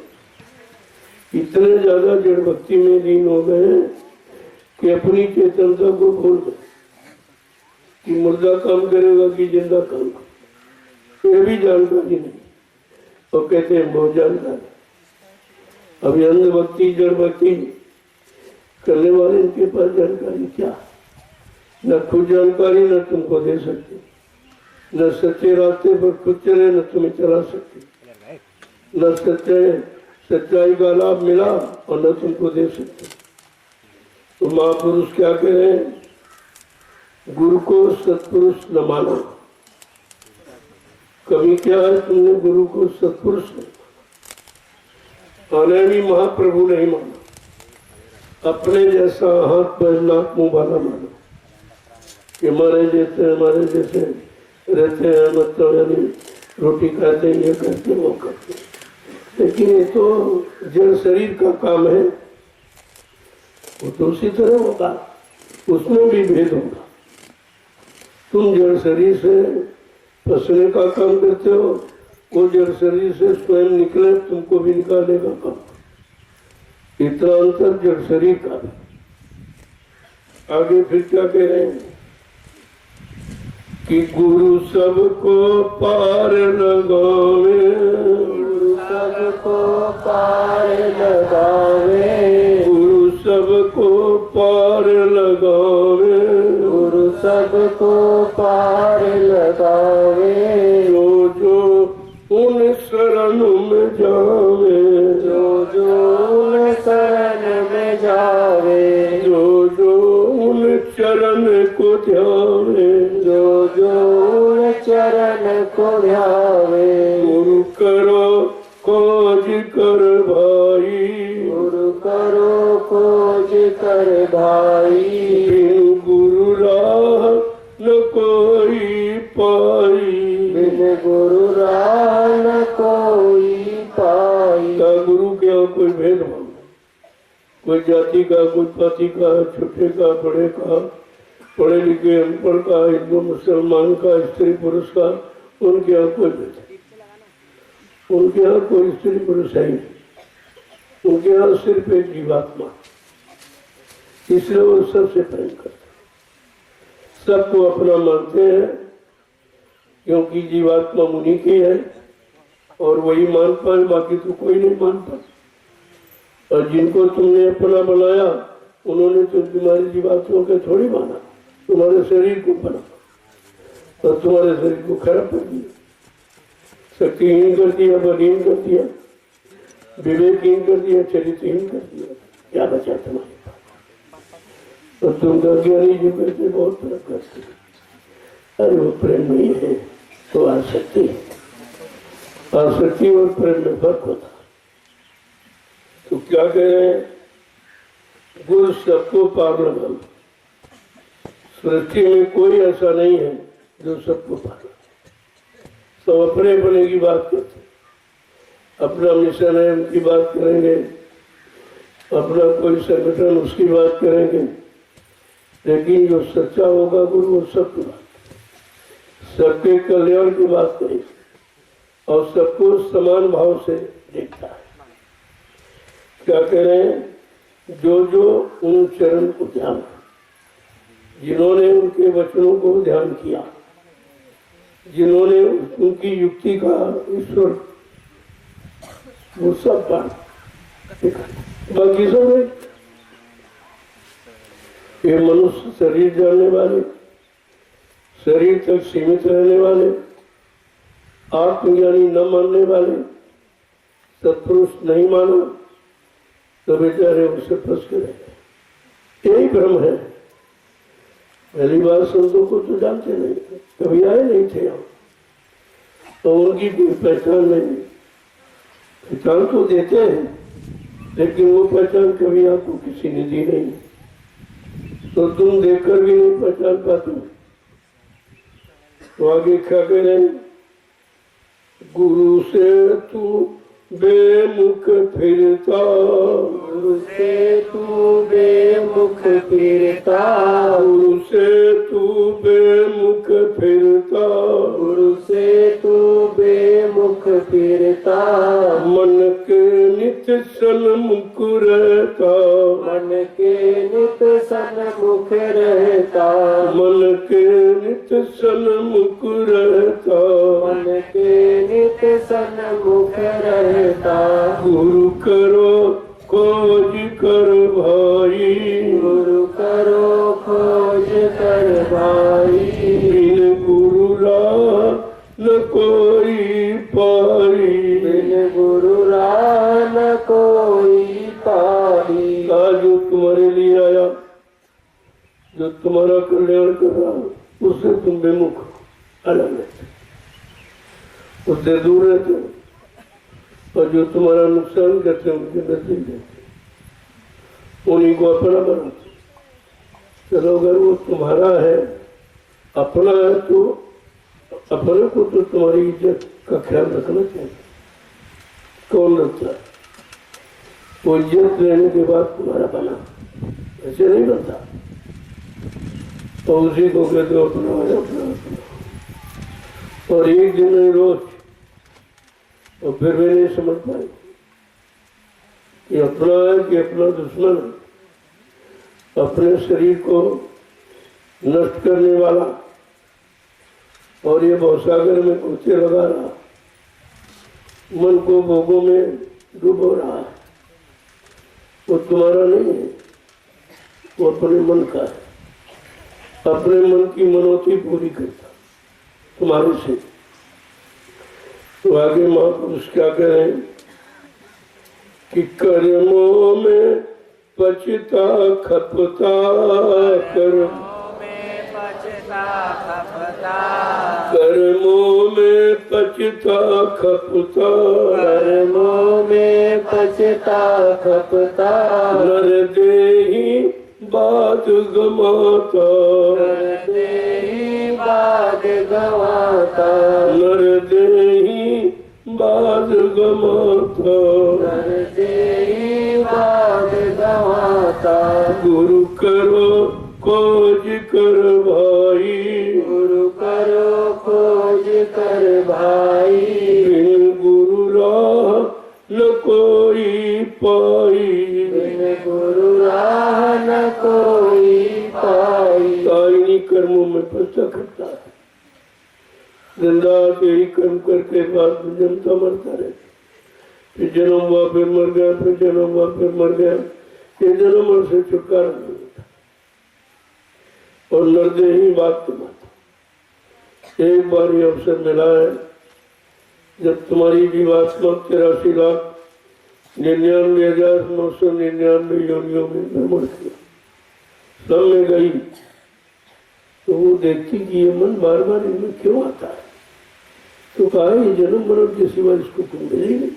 इतने ज्यादा जड़ भक्ति में लीन हो गए हैं कि अपनी चेतनता को भूल गए कि मुर्दा काम करेगा कि जिंदा काम करेगा, ये भी जानकारी नहीं। तो कहते हैं बहुत जानकारी। अभी अंध भक्ति जड़ भक्ति करने वाले इनके पास जानकारी क्या? न खुद जानकारी न तुमको दे सकते, न सच्चे रास्ते पर खुद चले न तुम्हें चला सकते, न सच्चाई का लाभ मिला और न तुमको दे सकते। तो महापुरुष क्या कह रहे हैं? गुरु को सत्पुरुष न मानो। कभी क्या है तुमने गुरु को सत्पुरुष नहीं माना, आने भी महाप्रभु नहीं माना, अपने जैसा हाथ पैर नाक मुंह वाला मानो कि हमारे जैसे रहते हैं, मतलब यानी रोटी खाते हैं, ये करते वो करते। लेकिन ये तो जड़ शरीर का काम है, वो तो उसी तरह होगा, उसमें भी भेद होगा। तुम जड़ शरीर से फंसने का काम करते हो, वो जड़ शरीर से स्वयं निकले तुमको भी निकालेगा काम। इतना अंतर जड़ शरीर का है। आगे फिर क्या कह रहे हैं कि गुरु सबको पार लगावे, गुरु सबको पार लगावे, गुरु सबको पार लगावे, गुरु सबको पार लगावे, जो जो उन शरण में जावे, जो जो उन शरण में जावे, जो जो उन चरण को ध्यावे, जो जो उन चरण को ध्यावे। गुरु करो खोज कर भाई, गुरु करो खोज कर भाई, बिन गुरु राह न कोई पाई, बिन गुरु राह न कोई पाई। का गुरु क्या कोई भेदभाव, कोई जाति का, कोई पाति का, छोटे का, बड़े का, पढ़े लिखे अनपढ़ का, हिंदू मुसलमान का, स्त्री पुरुष का, उनके यहाँ कोई भेद नहीं। उनके यहाँ कोई स्त्री पुरुष है ही नहीं। उनके यहाँ सिर्फ एक जीवात्मा, इसलिए वो सबसे प्रेम करते हैं, सबको अपना मानते हैं, क्योंकि जीवात्मा मुनि की है और वही मान पाए, बाकी तो कोई नहीं मानता। और जिनको तुमने अपना बनाया उन्होंने तो तुम्हारी जीवात्मा के थोड़ी माना, तुम्हारे शरीर को बना और तुम्हारे शरीर को खराब कर दिया, शक्तिहीन कर दिया, बलहीन कर दिया, विवेकहीन कर दिया, चरित्रहीन कर दिया। क्या बचा तुम्हारे पास? और तुम ज्ञानी जी करते बहुत फर्क करते। अरे वो प्रेम नहीं है तो आसक्ति है, आसक्ति और प्रेम में फर्क होता। तो क्या कह रहे हैं? गुरु सबको पार लगाओ। सृष्टि में कोई ऐसा नहीं है जो सबको पार लगाए। सब अपने अपने की बात करते, अपना मिशन है उनकी बात करेंगे, अपना कोई संगठन उसकी बात करेंगे, लेकिन जो सच्चा होगा गुरु वो सबकी बात, सबके कल्याण की बात करेगा और सबको समान भाव से देखता है। क्या कह रहे हैं? जो जो उन चरण को ध्यान, जिन्होंने उनके वचनों को ध्यान किया, जिन्होंने उनकी युक्ति का ईश्वर वो सब बात, बाकी सब ये मनुष्य शरीर जानने वाले, शरीर तक सीमित रहने वाले, आत्मज्ञानी न मानने वाले, सत्पुरुष नहीं माना तो बेचारे उसे फंस के रहे। यही भ्रम है। पहली बार संतों को तो जानते नहीं, कभी आए नहीं थे हम, तो उनकी कोई पहचान नहीं। पहचान तो देते हैं लेकिन वो पहचान कभी आपको किसी ने दी नहीं, तो तुम देखकर भी नहीं पहचान पाते। तो आगे क्या कह रहे हैं? गुरु से तू बेमुख फिरता, गुरु से तू बेमुख फिरता, गुरु से तू बेमुख फिरता, गुरु से तू बेमुख फिरता, मन के नित सन्मुख रहता, मन के नित सन्मुख रहता, मन के नित सन्मुख रहता, मन के नित सन्मुख रहता। गुरु करो खोज कर भाई, गुरु करो खोज कर भाई, बिन गुरु राह न कोई पाई, बिन गुरु राह न कोई पाई। आज जो तुम्हारे लिए आया, जो तुम्हारा कल्याण कर रहा, उससे तुम बेमुख अलग रहते, उससे दूर रहते, और जो तुम्हारा नुकसान करते हैं उनके नजदीक देते, उन्हीं को अपना बनाते। चलो अगर वो तुम्हारा है, अपना है, तो अपने को तो तुम्हारी इज्जत का ख्याल रखना चाहिए। कौन रखता है? वो इज्जत लेने के बाद तुम्हारा बना, ऐसे नहीं बनता। तो उसी को कहते हो अपना है, अपना अपना। और एक दिन नहीं, रोज, और फिर भी नहीं समझ पाए कि अपना है कि अपना दुश्मन है। अपने शरीर को नष्ट करने वाला और ये भवसागर में कुर्ते लगा रहा, मन को भोगों में डूबो रहा है, वो तुम्हारा नहीं है, वो अपने मन का है। अपने मन की मनोती पूरी करता तुम्हारे से। तो आगे महापुरुष क्या कह रहे हैं कि कर्मों में पछता खपता, कर्मों में पछता खपता, कर्मों में पछता खपता, कर्मों में पछता खपता, नर देहि बाद गमाता, नर देहि बाद गवाता, नर देहि बाद गमाता, नर देहि बाद गवाता। गुरु करो खोज कर भाई, गुरु करो खोज कर भाई, बिन गुरु राह न कोई पाई, बिन गुरु राह न कोई पाई। ताइनी कर्मों में फंसा करता है। जिंदा यही कर्म करके बाद में जन्मता मरता रहे, फिर जन्म हुआ, फिर मर गया, फिर जन्म हुआ, फिर मर गया। ये जन्म मर से छुटकारा नहीं होता। और नरदेही बात की बात, एक बार ये अवसर मिला है जब तुम्हारी जीवात्मा 83,99,999 योनियों में भ्रमण किया, सब में गई, तो वो देखती कि ये मन बार बार इनमें क्यों आता है। तो कहा ये जन्म मरण के सिवा इसको कोई मिल ही नहीं।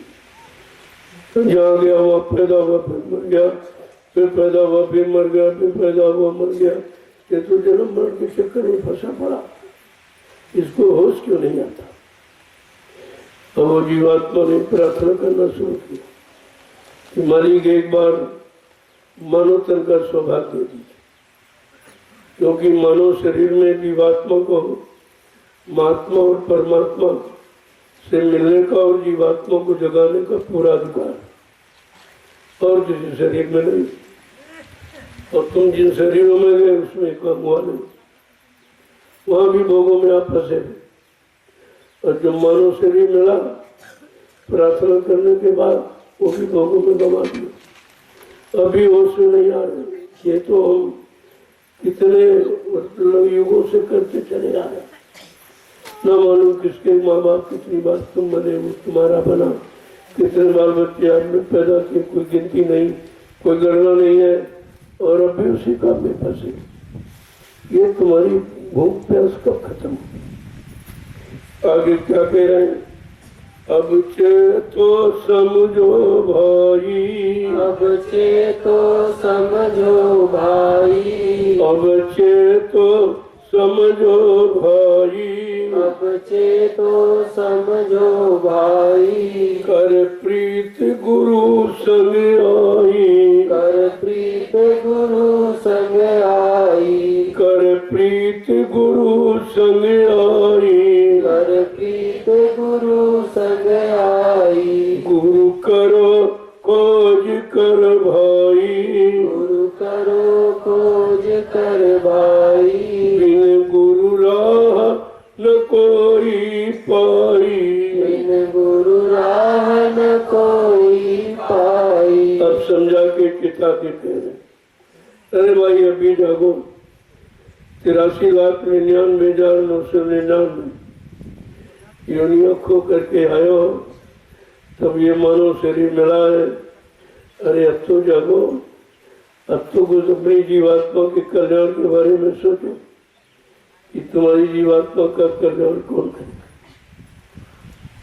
तो जहाँ गया हुआ पैदा हुआ, फिर मर गया, फिर पैदा हुआ, फिर मर गया, फिर पैदा हुआ, मर गया। ये तो जन्म मरण के चक्कर में फंसा पड़ा, इसको होश क्यों नहीं आता। अब वो जीवात्मा ने प्रार्थना करना शुरू किया कि मालिक एक बार मानव तन का सौभाग्य दीजिए, क्योंकि मानव शरीर में जीवात्मा को महात्मा और परमात्मा से मिलने का और जीवात्मा को जगाने का पूरा अधिकार, और किसी शरीर में नहीं। और तुम जिन शरीरों में गए उसमें काम हुआ नहीं, वहां भी भोगों में आप फंसे। और जब मानव शरीर मिला, प्रार्थना करने के बाद वो भी भोगों में गवा दिया। अभी होश में नहीं आ रहे। ये तो हम कितने मतलब युगों से करते चले आ रहे, न मालूम किसके माँ बाप कितनी बार तुम बने वो तुम्हारा बना, कितने बाल बच्चे आपने पैदा किए, कोई गिनती नहीं, कोई गणना नहीं है, और अब भी उसी काम में फंसे। ये तुम्हारी भूख प्यास कब खत्म होगी? आगे क्या कह रहे हैं? अब चेतो समझो भाई, अब चेतो समझो भाई, अब चेतो समझो भाई, अब चेतो समझो भाई, कर प्रीत गुरु संग आई, कर प्रीत गुरु संग आई, कर प्रीत गुरु संग आई, कर प्रीत गुरु संग आई, गुरु करो खोज कर भाई, गुरु करो खोज कर भाई, बिन गुरु राह न कोई पाई। बिन गुरु राह न कोई पाई। अब समझा के पिता के कह रहे, अरे भाई अभी जागो, 83,99,999 योनियों खो करके आयो, तब ये मानव शरीर मिला है। अरे अब तो जागो, अब तो कुछ अपनी जीवात्मा के कल्याण के बारे में सोचो कि तुम्हारी जीवात्मा का कल्याण कौन करेगा।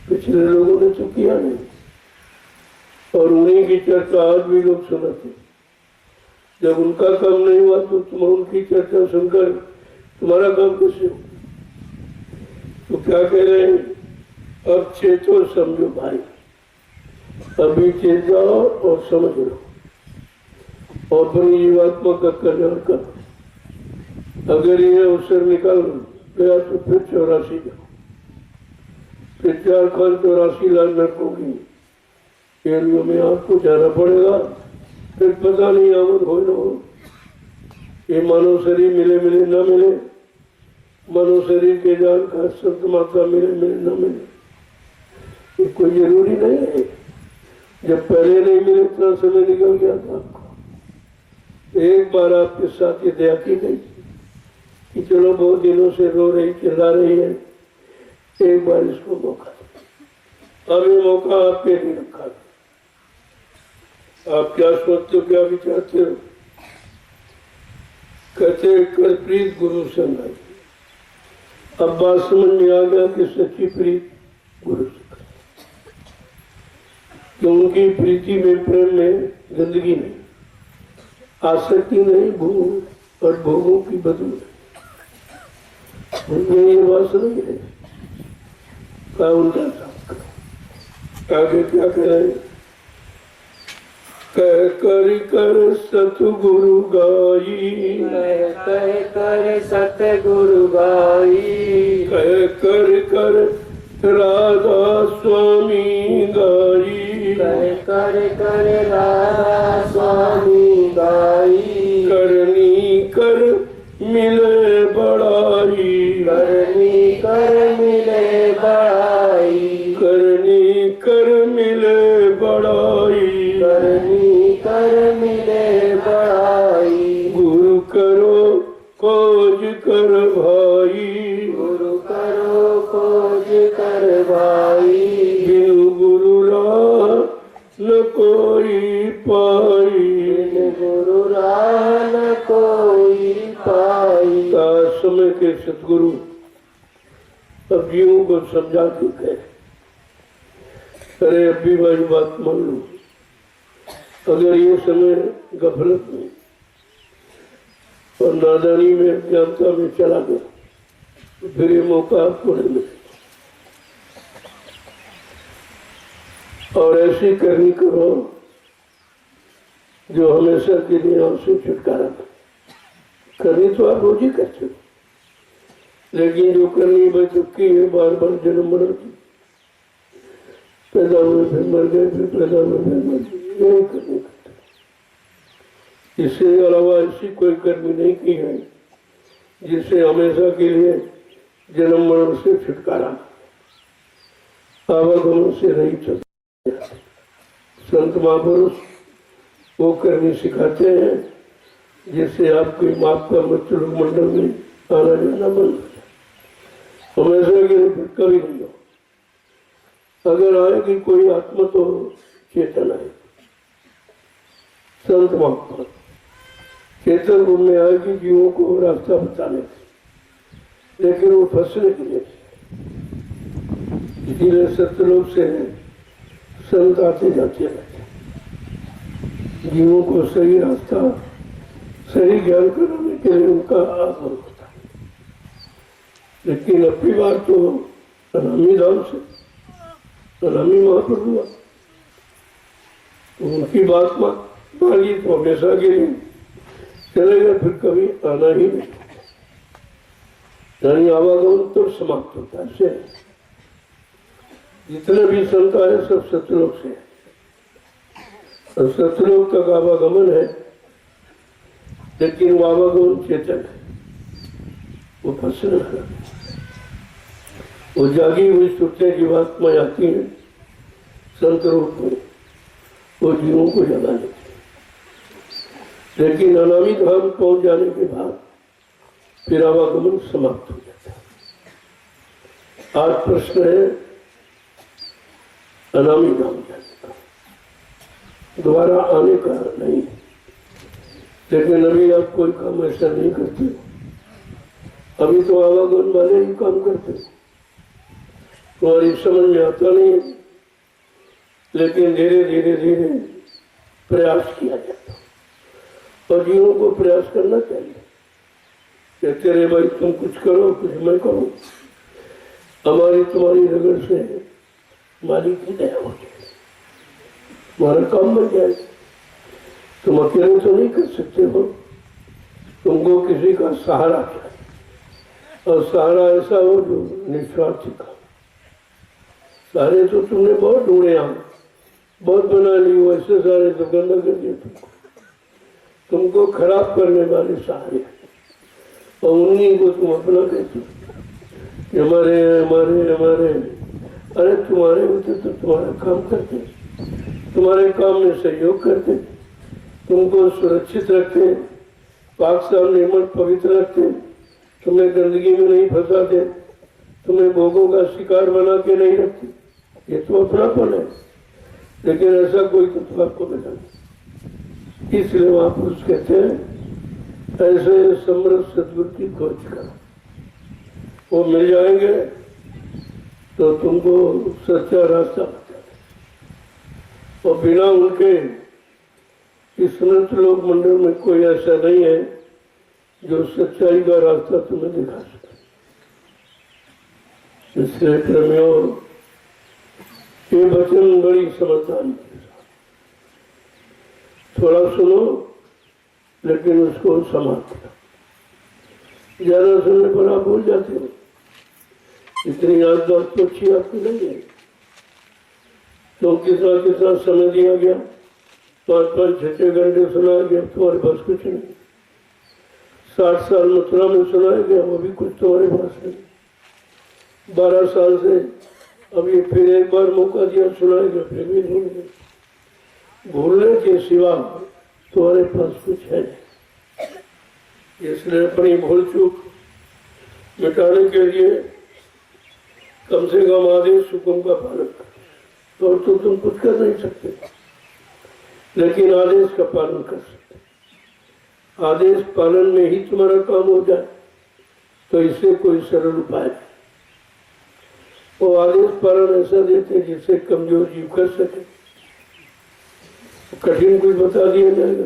पिछले लोगों ने तो किया नहीं, और उन्हीं की चर्चा आज भी लोग सुनाते। जब उनका काम नहीं हुआ तो तुम उनकी चर्चा सुनकर तुम्हारा काम कैसे हो? तो क्या कह रहे हैं? अब चेतो समझो भाई, अभी चेत जाओ और समझ लो, और अपनी जीवात्मा का कल्याण करो। अगर ये अवसर निकाल गया तो फिर 84 जाओ, फिर 4,84 लाख नरकों एरियो में आपको जाना पड़ेगा। फिर पता नहीं आमद हो न हो, ये मानव शरीर मिले मिले न मिले, मानव शरीर के जान का संत मात्रा मिले मिले न मिले, ये कोई जरूरी नहीं है। जब पहले नहीं मिले इतना समय निकल गया था आपको। एक बार आपके साथ ये दया की गई कि चलो बहुत दिनों से रो रही चिल्ला रही है, एक बार इसको मौका दो। अब ये मौका आपके लिए रखा। आप क्या सोचते हो, क्या विचारते हो? कहते कर प्रीत गुरु संग आई। अब बात समझ में आ गया कि सच्ची प्रीत गुरु से कर, कि उनकी प्रीति में प्रेम में जिंदगी नहीं, आसक्ति नहीं, भोग और भोगों की बदबू नहीं। ये बात नहीं है का उनका साथ। आगे क्या कह रहे हैं? कह कर सतगुरु गाई, कह कर सतगुरु गाई, कह कर राधा स्वामी गाई, कह कर राधा स्वामी गाई, करनी कर मिले बड़ाई, करनी कर मिले बड़ाई, करनी कर मिले बड़ाई, करनी कर मिले बड़ाई, गुरु करो खोज कर भाई, गुरु करो खोज कर भाई, बिनु गुरु राह न कोई पाई, बिन गुरु राह न कोई पाई। समय के सतगुरु अब जीवों को समझा चुके हैं। अरे अभी भाई बात मान लो, अगर ये समय गफलत में और नादानी में अज्ञानता में चला गया तो फिर ये मौका आपको नहीं मिलेगा। और ऐसी करनी करो जो हमेशा के लिए हमसे छुटकारा दे। करनी तो आप रोज ही करते हो, लेकिन जो करनी बच चुकी है बार बार जन्म मरण की, पैदा हुए फिर मर गए, फिर पैदा हुए फिर मर गए, यही करनी करते। इससे अलावा ऐसी कोई कर्मी नहीं की है जिससे हमेशा के लिए जन्म मरण से छुटकारा, आवागमन से नहीं चलता। संत महापुरुष वो करनी सिखाते हैं जिससे आपको आपका मृत्यु लोक मंडल में आना जाना बंद हो जाए, हमेशा के लिए फिर कभी नहीं हो। अगर आएगी कोई आत्मा तो चेतन आएगी, संत महात्मा चेतन रूप में आएगी जीवों को रास्ता बताने से, लेकिन वो फंसने के लिए। इसीलिए सत्यलोक से संत आते जाते रहते, जीवों को सही रास्ता सही ज्ञान कराने के लिए उनका आगमन होता है। लेकिन अपनी बार तो अनामी धाम से अनामी महाप्रभु उनकी बात मांगी तो हमेशा के लिए चलेगा, फिर कभी आना ही नहीं, यानी आवागमन तो समाप्त होता है। जितने भी संत आए सब सत्यलोक से, और सत्यलोक तक आवागमन है, लेकिन वो आवागमन चेतन है, वो फंसने लगा। वो जागी हुई सुरते जीवात्माएं आती हैं संत रूप में, वो जीवों को जगा देती है। लेकिन अनामी धाम पहुंच जाने के बाद फिर आवागमन समाप्त हो जाता है। आज प्रश्न है अनामी धाम जाने का, दोबारा आने का नहीं। लेकिन अभी आप कोई काम ऐसा नहीं करते, अभी तो आवागमन वाले ही काम करते, तुम्हारी समझ में आता नहीं है, लेकिन धीरे धीरे धीरे प्रयास किया जाता, और जीवों को प्रयास करना चाहिए। कहते रहे भाई तुम कुछ करो कुछ मैं करूं, हमारी तुम्हारी रगड़ से मालिक की दया हो जाए, तुम्हारा काम बन जाए। तुम अकेले तो नहीं कर सकते हो, तुमको किसी का सहारा चाहिए, और सहारा ऐसा हो जो निस्वार्थी का। सारे तो तुमने बहुत ढूंढे, यहाँ बहुत बना ली, वैसे सारे तो गंदा कर दिए तुमको खराब करने वाले सहारे, और उन्हीं को तुम अपना कहते हो हमारे हमारे हमारे। अरे तुम्हारे होते तो तुम्हारा काम करते, तुम्हारे काम में सहयोग करते, तुमको सुरक्षित रखते, पाक साफ निर्मल पवित्र रखते, तुम्हें गंदगी में नहीं फंसाते, तुम्हें भोगों का शिकार बना के नहीं रखते। ये तो अपनापन है, लेकिन ऐसा कोई तो आपको मिला नहीं। इसलिए महापुरुष कहते हैं ऐसे समृद्ध सदगुरु की खोज करो, वो मिल जाएंगे तो तुमको सच्चा रास्ता बता दे। और बिना उनके इस संत लोक मंडल में कोई ऐसा नहीं है जो सच्चाई का रास्ता तुम्हें दिखा सके। इसलिए प्रेमियों, ये वचन बड़ी समझदारी के साथ थोड़ा सुनो, लेकिन उसको समाप्त करो। ज्यादा सुनने पर आप भूल जाते हो, इतनी याददाश्त तो अच्छी आपकी नहीं है। तो कितना कितना समय दिया गया, 5-5, 6-6 घंटे सुनाया गया, तुम्हारे पास कुछ नहीं। 60 साल मथुरा में सुनाया गया, वो भी कुछ तुम्हारे पास नहीं। 12 साल से अभी फिर एक बार मौका दिया, सुनाया गया, फिर भी भूल गए। भूलने के सिवा तुम्हारे पास कुछ है नहीं। इसलिए अपनी भूल चूक मिटाने के लिए कम से कम आदेश हुक्म का पालन करो। और तो तुम कुछ कर नहीं सकते, लेकिन आदेश का पालन कर सकते। आदेश पालन में ही तुम्हारा काम हो जाए तो इससे कोई सरल उपाय नहीं। वो आदेश पालन ऐसा देते जिससे कमजोर जीव कर सके। कठिन कुछ बता दिया जाएगा,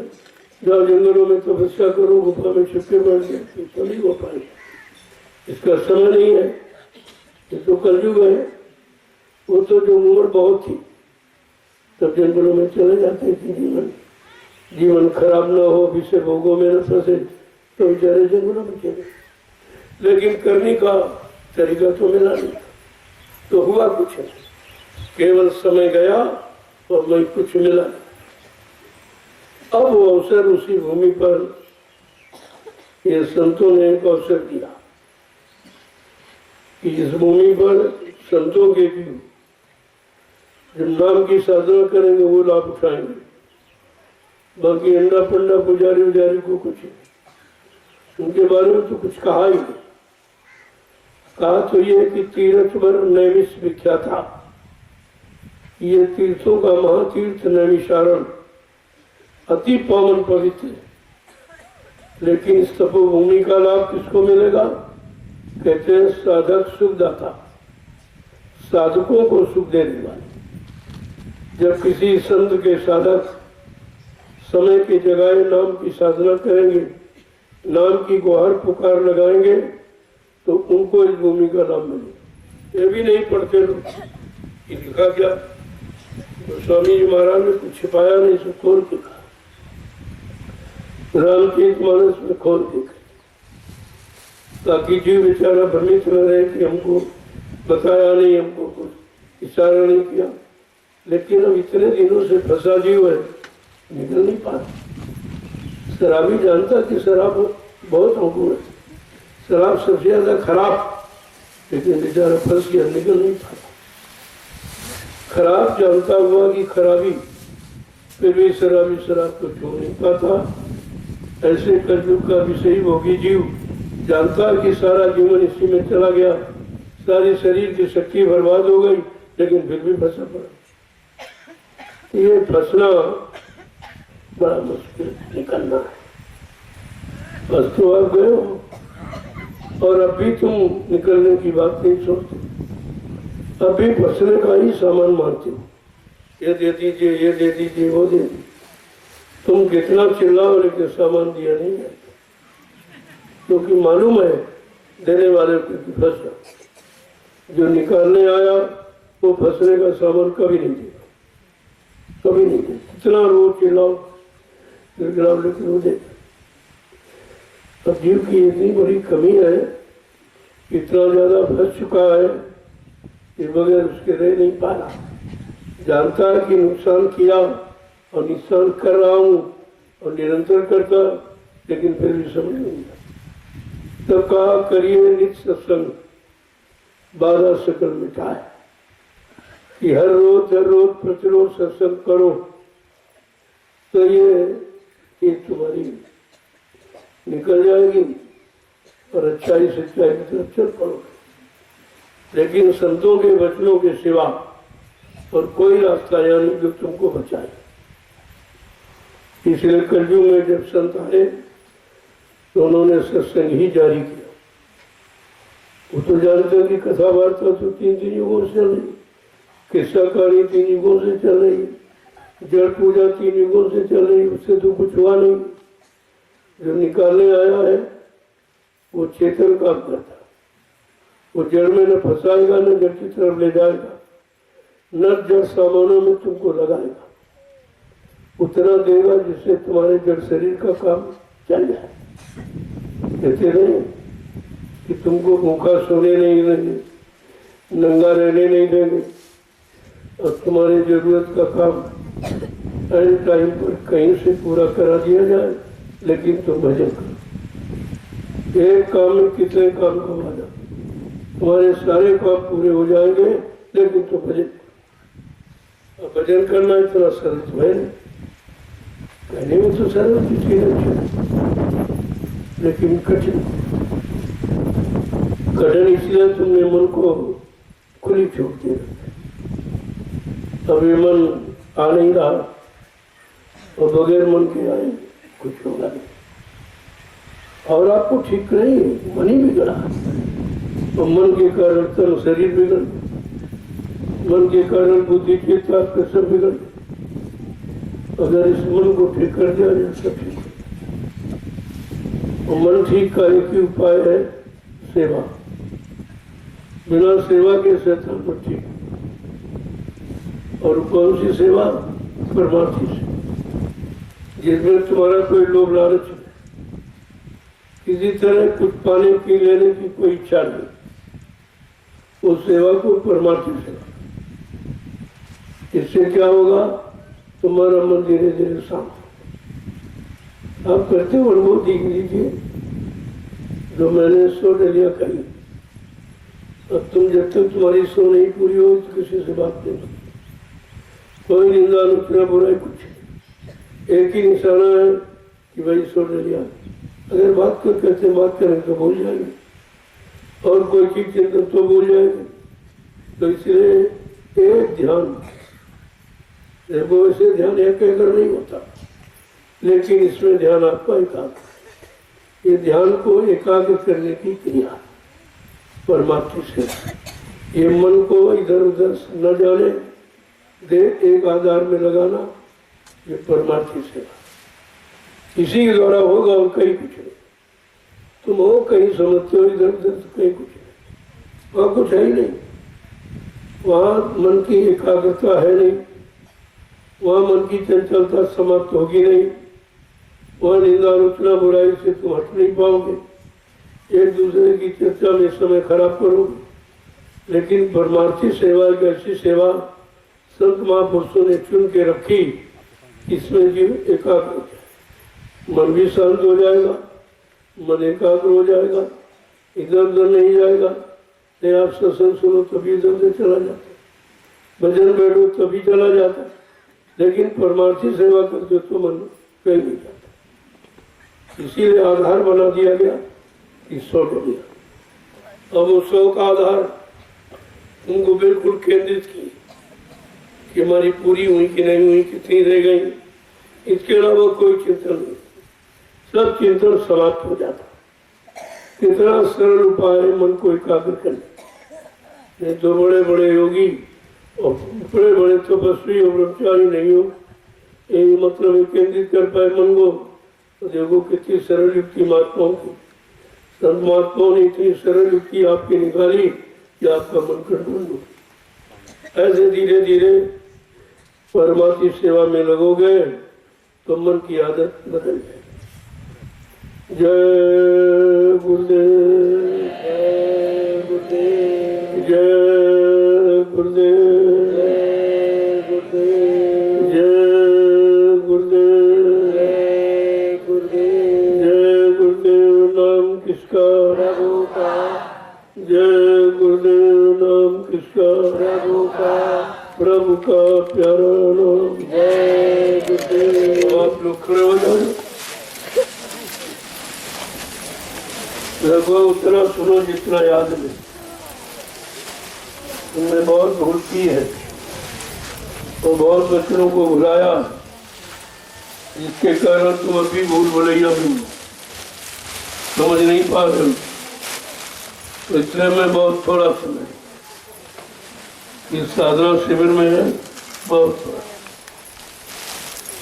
जाओ जंगलों में तपस्या करो, गुफा में छुपके बैठ गए, तो नहीं हो पाएगा। इसका समय नहीं है, ये तो कलयुग है। वो तो जो उम्र बहुत थी तब जंगलों में चले जाते थे, जीवन खराब न हो, विषय भोगों में न फंसे, तो बेचारे जंगलों में चले। लेकिन करने का तरीका तो मिला नहीं, तो हुआ कुछ है, केवल समय गया और मैं कुछ मिला नहीं। अब वो अवसर उसी भूमि पर ये संतों ने एक अवसर दिया कि इस भूमि पर संतों के जब नाम की साधना करेंगे वो लाभ उठाएंगे। बाकी अंडा पंडा पुजारी उजारी को कुछ उनके बारे में तो कुछ कहा ही नहीं। कहा तो ये कि तीर्थ पर नैमिष विख्यात था, ये तीर्थों का महातीर्थ नैमिषारण अति पावन पवित्र है। लेकिन इस तपोभूमि का लाभ किसको मिलेगा? कहते हैं साधक सुखदाता, साधकों को सुख देने वाले। जब किसी संत के साधक समय की जगह नाम की साधना करेंगे, नाम की गुहार पुकार लगाएंगे, तो उनको इस भूमि का लाभ मिलेगा। ये भी नहीं पढ़ते लोग, ये लिखा क्या? तो स्वामी जी महाराज ने कुछ छिपाया नहीं, सब खोल के कहा, रामचरित मानस में खोल के कहा, ताकि जीव बेचारा भ्रमित न रहे कि हमको बताया नहीं, हमको कुछ इशारा नहीं किया। लेकिन अब इतने दिनों से फंसा जीव है, निकल नहीं पा रहा। शराबी जानता कि शराब बहुत अंकुर है, शराब सबसे ज्यादा खराब, लेकिन बेचारा फंस गया, निकल नहीं पाता। खराब जानता हुआ कि खराबी, फिर भी शराबी शराब को छोड़ नहीं पाता। ऐसे कलयुग का विषय भोगी जीव जानता कि सारा जीवन इसी में चला गया, सारी शरीर की शक्ति बर्बाद हो गई, लेकिन फिर भी फंसा पड़ा। ये फंसना बड़ा मुश्किल निकलना है। बस तो आप गए हो और अभी तुम निकलने की बात नहीं सोचते, अभी फंसने का ही सामान मानते हो। ये दे दीजिए, ये दे दीजिए, वो दे दीजिए। तुम कितना चिल्लाओ लेकिन सामान दिया नहीं है, क्योंकि मालूम है देने वाले को फंस जाओ। जो निकालने आया वो फंसने का सामान कभी नहीं देगा, कभी नहीं देगा। कितना रो चिल्लाओ गिड़गिड़ाओ, लेकिन वो देगा। अब जीव की इतनी बड़ी कमी है, इतना ज्यादा फंस चुका है कि बगैर उसके रह नहीं पा रहा। जानता है कि नुकसान किया और नुकसान कर रहा हूँ और निरंतर करता, लेकिन फिर भी समझ नहीं आता। तब कहा करिए नित्य सत्संग, बाधा सकल मिटाए, कि हर रोज प्रतिरोज सत्संग करो, तो ये तुम्हारी निकल जाएगी और अच्छाई सच्चाई की तरफ चल पड़ोगे। लेकिन संतों के वचनों के सिवा और कोई रास्ता यानी जो तुमको बचाए। इसलिए कलयुग में जब संत आए तो उन्होंने सत्संग ही जारी किया। वो तो जानते हैं कि कथा वार्ता तो तीन युगों से चल रही, किस्सा कहानी 3 युगों से चल रही, जड़ पूजा 3 युगों से चल रही, उससे तो कुछ हुआ नहीं। जो निकालने आया है वो चेतन काम करता, वो जड़ में न फंसाएगा न जड़ की तरफ ले जाएगा, न जड़ सामानों में तुमको लगाएगा, उतना देगा जिससे तुम्हारे जड़ शरीर का काम चल जाए। कहते नहीं कि तुमको भूखा सोने नहीं देंगे, नंगा रहने नहीं देंगे, और तुम्हारी जरूरत का काम एन टाइम पर कहीं से पूरा करा दिया जाए, लेकिन तुम भजन करो। एक काम में कितने काम का वादा, तुम्हारे सारे काम पूरे हो जाएंगे, लेकिन तुम भजन करो। भजन करना इतना सरल तो है नहीं, कहने में तो सरल चीज है, लेकिन कठिन। कठिन इसलिए तुमने मन को खुली छोड़ दी। अब ये मन आ नहीं रहा, और बगैर मन के आए कुछ होगा नहीं। और आपको ठीक नहीं, मन ही बिगड़ा, और मन के कारण तन शरीर बिगड़, मन के कारण बुद्धि चेतना सब बिगड़। अगर इस मन को ठीक कर दिया जाए सब ठीक। और मन ठीक का एक ही उपाय है सेवा। बिना सेवा के शैतान को ठीक। और कौन सी सेवा? परमार्थी सेवा, जिसमें तुम्हारा कोई लोभ लालच नहीं, किसी तरह कुछ पाने पी लेने की कोई इच्छा नहीं, उस सेवा को परमार्थी सेवा। इससे क्या होगा? तुम्हारा मन धीरे धीरे शांत। आप करते हो वो देख लीजिए जो मैंने 100 डलिया कही। अब तुम जब तक तुम्हारी 100 नहीं पूरी हो तो किसी से बात नहीं, कोई निंदा अनुचना बुराई कुछ, एक ही निशाना है कि भाई ईश्वर ने लिया। अगर बात कर कहते बात करें तो भूल जाएंगे और कोई चीज चिंतन तो भूल जाएंगे। तो इसलिए एक ध्यान, देखो ऐसे ध्यान एक कर नहीं होता, लेकिन इसमें ध्यान आपका एकाग्र, ये ध्यान को एकाग्र करने की क्रिया परमात्मा से। ये मन को इधर उधर न जाने दे, एक आधार में लगाना, ये परमार्थी सेवा इसी के द्वारा होगा और कहीं कुछ नहीं। तुम हो कहीं समझते हो इधर उधर, तो कहीं कुछ नहीं, वहाँ कुछ है ही नहीं। वहाँ मन की एकाग्रता है नहीं, वहाँ मन की चंचलता समाप्त होगी नहीं, वहाँ निंदा आलोचना बुराई से तुम हट नहीं पाओगे, एक दूसरे की चर्चा में समय खराब करोगे। लेकिन परमार्थी सेवा एक ऐसी सेवा संत महापुरुषों ने चुन के रखी, इसमें जीव एकाग्र हो जाए, मन भी शांत हो जाएगा, मन एकाग्र हो जाएगा, इधर उधर नहीं जाएगा। नहीं आप सत्संग सुनो तभी इधर उधर चला जाता, भजन बैठो तभी चला जाता, लेकिन परमार्थी सेवा करते तो मन कहीं नहीं जाता। इसीलिए आधार बना दिया गया, ईश्वर को दिया। अब उस सौ का आधार उनको बिल्कुल केंद्रित किए कि हमारी पूरी हुई कि नहीं हुई, कितनी रह गई, इसके अलावा कोई चिंतन नहीं, सब चिंतन समाप्त हो जाता। कितना सरल उपाय है मन को एकाग्र करने। नहीं तो बड़े बड़े योगी और बड़े बड़े तपस्वी और ब्रह्मचारी नहीं हो, यही मतलब केंद्रित कर पाए मन को, तो देखो कितनी सरल युक्ति महात्माओं की, संत महात्माओं ने इतनी सरल युक्ति आपकी निकाली कि आपका मन कंट्रोल हो। ऐसे धीरे धीरे परमात्मा सेवा में लगोगे तो मन की आदत बदल जाएगी। जय गुरुदेव, जय गुरुदेव, जय गुरुदेव, जय गुरुदेव, जय गुरुदेव, जय गुरुदेव, जय गुरुदेव। नाम किसका? प्रभु का। जय गुरुदेव। नाम किसका? प्रभु का। प्रभु का प्यारा नाम। जय गुरुदेव। आप लोग खड़े हो जाओ, लगभग उतना सुनो जितना याद है। तुमने बहुत भूल की है और बहुत बच्चों को भुलाया, जिसके कारण तुम अभी भूल भुलैया भी समझ नहीं पा रहे हो। तो इसलिए मैं बहुत थोड़ा समय इस साधना शिविर में है, बहुत थोड़ा।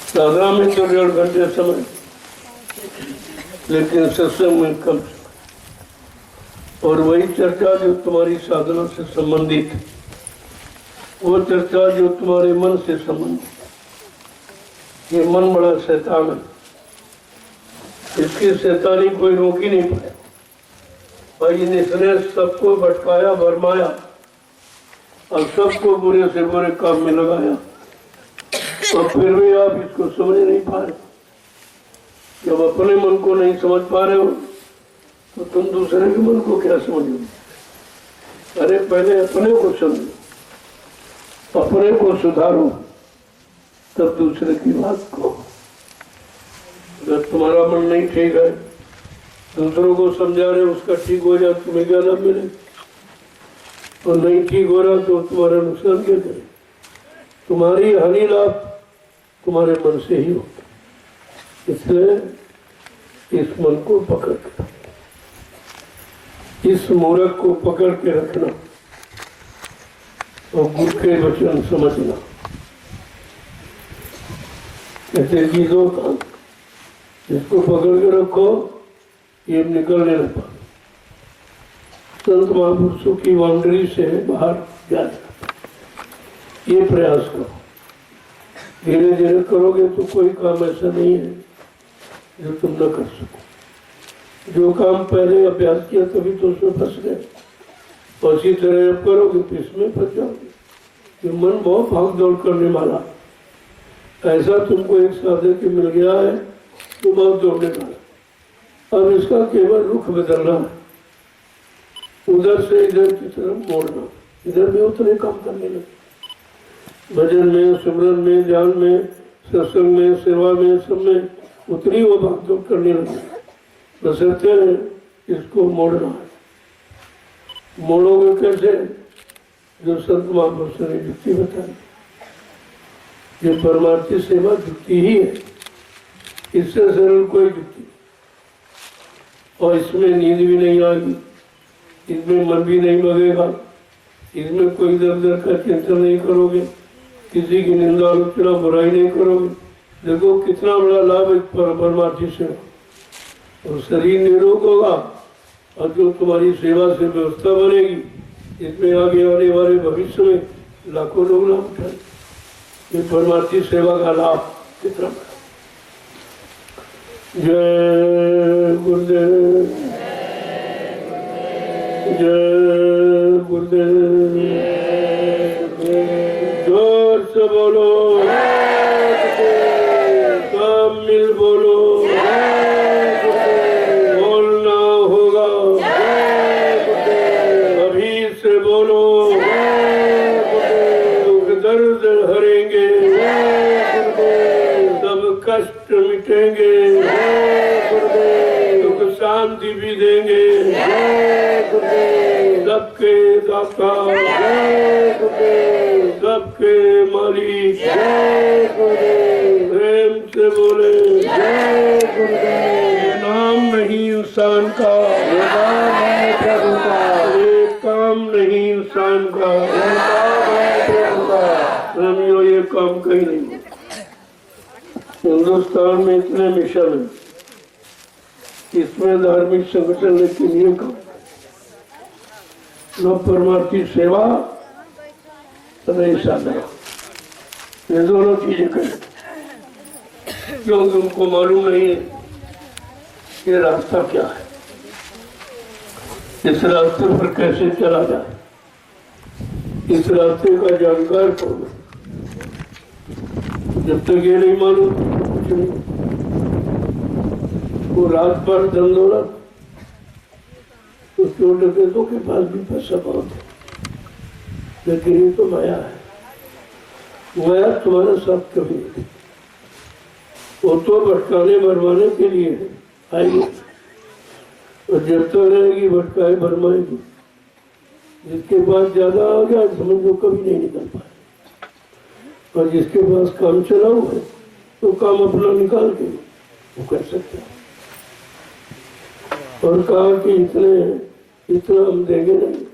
साधना में तो 1.5 घंटे समय, लेकिन सत्संग में कम समय। और वही चर्चा जो तुम्हारी साधना से संबंधित, वो चर्चा जो तुम्हारे मन से संबंधित। ये मन बड़ा शैतान है, इसकी शैतानी कोई रोक ही नहीं पाया भाई। इसने सबको भटकाया भरमाया और सबको बुरे से बुरे काम में लगाया, और फिर भी आप इसको समझ नहीं पा रहे। जब अपने मन को नहीं समझ पा रहे हो तो तुम दूसरे के मन को क्या समझोगे? अरे पहले अपने को समझो, अपने को सुधारो, तब दूसरे की बात को। अगर तुम्हारा मन नहीं ठीक है, दूसरों को समझा रहे उसका ठीक हो जाए, तुम्हें क्या लाभ मिले? और नहीं ठीक हो रहा तो तुम्हारा नुकसान क्या करे? तुम्हारी हानि लाभ तुम्हारे मन से ही होता। इसलिए इस मन को पकड़ के, इस मूर्ख को पकड़ के रखना और गुरु के वचन समझना। ऐसे चीजों का जिसको पकड़ के रखो, ये निकलने न पाए। संत महापुरुषों की बाउंड्री से बाहर जाना, ये प्रयास करो। धीरे धीरे करोगे तो कोई काम ऐसा नहीं है जो तुम न कर सको। जो काम पहले अभ्यास किया तभी तो उसमें फंस गए, और इसी तरह अब करोगे तो इसमें फंस जाओगे। ये मन बहुत भाग दौड़ करने वाला, ऐसा तुमको एक साधक के मिल गया है तो बहुत दौड़ने वाला। अब इसका केवल रुख बदलना है, उधर से इधर की तरफ मोड़ना, इधर में उतने काम करने लगे। भजन में, सिमरन में, ध्यान में, सत्संग में, सेवा में, सब में उतनी वो भागदौड़ करने लगे। बसरते इसको मोड़ना है। मोड़ोगे कैसे? जो संत महापुरुषों ने युक्ति बताई। ये परमार्थी सेवा युक्ति ही है, इससे सरल कोई युक्ति नहीं। और इसमें नींद भी नहीं आएगी, इसमें मन भी नहीं लगेगा, इसमें कोई दर दर का चिंतन नहीं करोगे, किसी की निंदा आलोचना बुराई नहीं करोगे। देखो कितना बड़ा लाभ है परमार्थी सेवा। और शरीर निरोग होगा और जो तुम्हारी सेवा से व्यवस्था बनेगी, इसमें आगे आने वाले भविष्य में लाखों लोग लाभ उठाएंगे। ये परमार्थी सेवा का लाभ कितना बड़ा। जय गुरुदेव, जय गुरुदेव। जोर से बोलो, सब मिल बोलो, बोलना होगा, अभी से बोलो, दुख दर्द हरेंगे, सब कष्ट मिटेंगे, सुख शांति भी देंगे, सबके दाता, सबके मालिक, प्रेम से बोले, ये नाम नहीं इंसान का, ये काम नहीं इंसान का, रमियो ये काम कहीं नहीं। हिंदुस्तान में इतने मिशन है, इसमें धार्मिक संगठन लेकिन ये काम लोग परमार्थी सेवा नहीं साधना, ये दोनों चीजें करें। क्योंकि उनको मालूम नहीं है ये रास्ता क्या है, इस रास्ते पर कैसे चला जाए, इस रास्ते का जानकार कौन है। जब तक ये नहीं मालूम कुछ नहीं। वो रात भर धन दौलत, तो चोर डकैतों के पास भी पैसा बहुत है, लेकिन ये तो माया है। माया तुम्हारा साथ कभी नहीं, वो तो भटकाने भरमाने के लिए है, आएगी और जब तक रहेगी भटकाए भरमाएगी। जिसके पास ज्यादा आ गया समझो कभी नहीं निकल पाए, और जिसके पास काम चला हुआ है तो काम अपना निकाल के वो कर सकता है। और कहा कि इतना हम देंगे नहीं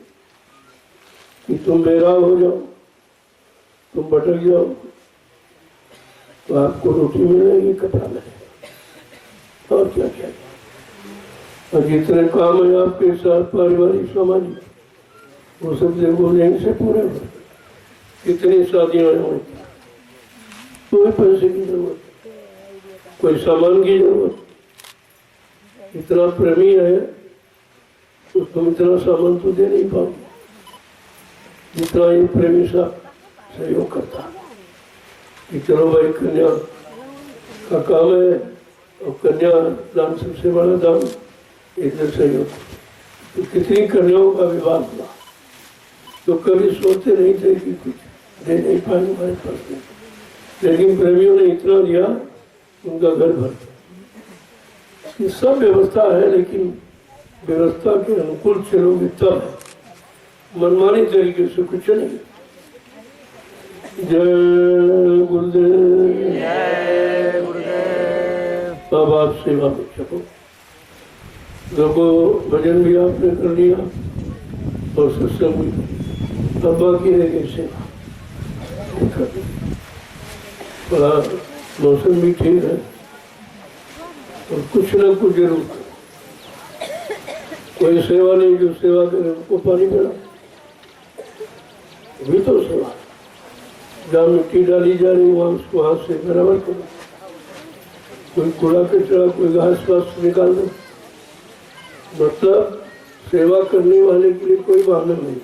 कि तुम बेराह हो जाओ, तुम भटक जाओ, तो आपको रोटी मिलेगी, कपड़ा मिलेगा, और क्या चाहिए। और जितने काम है आपके साथ पारिवारिक सामाजिक, वो सब देखो यहीं से पूरे हो। कितनी शादियां हुई, कोई पैसे की जरूरत, कोई सामान की जरूरत। इतना प्रेमी है तो तुम इतना सामान तो दे नहीं पाओगे जितना ये प्रेमी सा सहयोग करता कि चलो भाई कन्या का काम है, और कन्या दान सबसे बड़ा दान, इधर सहयोग। तो कितनी कन्याओं का विवाह हुआ तो कभी सोचते नहीं थे कि कुछ दे नहीं पाएंगे हमारे पास नहीं, लेकिन प्रेमियों ने इतना दिया उनका घर भर। ये सब व्यवस्था है, लेकिन व्यवस्था के अनुकूल चलोगे तब, मनमानी तरीके से कुछ नहीं। जय गुरुदेव, जय गुरुदेव। अब आप सेवा में चलो। देखो भजन भी आपने कर लिया और सत्संग भी, अब बाकी रह गई सेवा। बड़ा मौसम भी ठीक है और कुछ न कुछ जरूर। कोई सेवा नहीं जो सेवा करे उनको पानी मिला, भी तो सेवा। जहाँ मिट्टी डाली जा रही वहाँ उसको हाथ से बराबर करो। कोई कूड़ा कचरा, कोई घास वास निकाल दो। मतलब सेवा करने वाले के लिए कोई बहाना नहीं,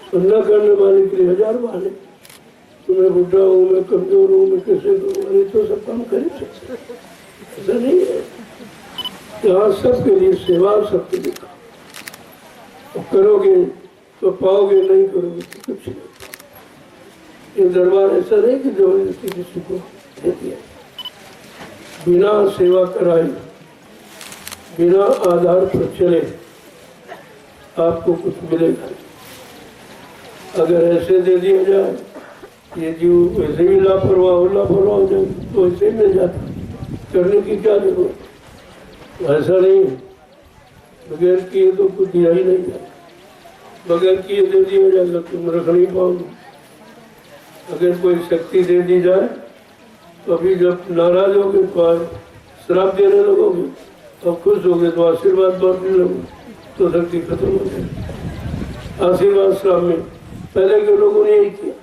और न करने वाले के लिए हजार बहाने। मैं बुढ़ा हूँ, मैं कमजोर हूँ, मैं कैसे करूँ, अरे तो सब काम कर ही सकते, ऐसा नहीं है। यहाँ सबके लिए सेवा, सबके लिए काम करोगे तो पाओगे, नहीं करोगे तो कुछ नहीं। ये दरबार ऐसा नहीं कि जबरदस्ती किसी को देती है। बिना सेवा कराए, बिना आधार पर चले आपको कुछ मिलेगा। अगर ऐसे दे दिया जाए, ये जीव वैसे भी लापरवाह हो जाए तो ऐसे ही मिल जाता, करने की क्या जरूरत? ऐसा नहीं, बगैर किए तो कुछ दिया ही नहीं जाए, बगैर किए दे दिया जाएगा तुम रख नहीं पाओगे। अगर कोई शक्ति दे दी जाए तो अभी जब नाराज होगे तो श्राप देने लगोगे, और खुश होगे तो आशीर्वाद बांटने लगोगे, तो शक्ति खत्म हो जाएगी। आशीर्वाद श्राप में पहले के लोगों ने यही किया,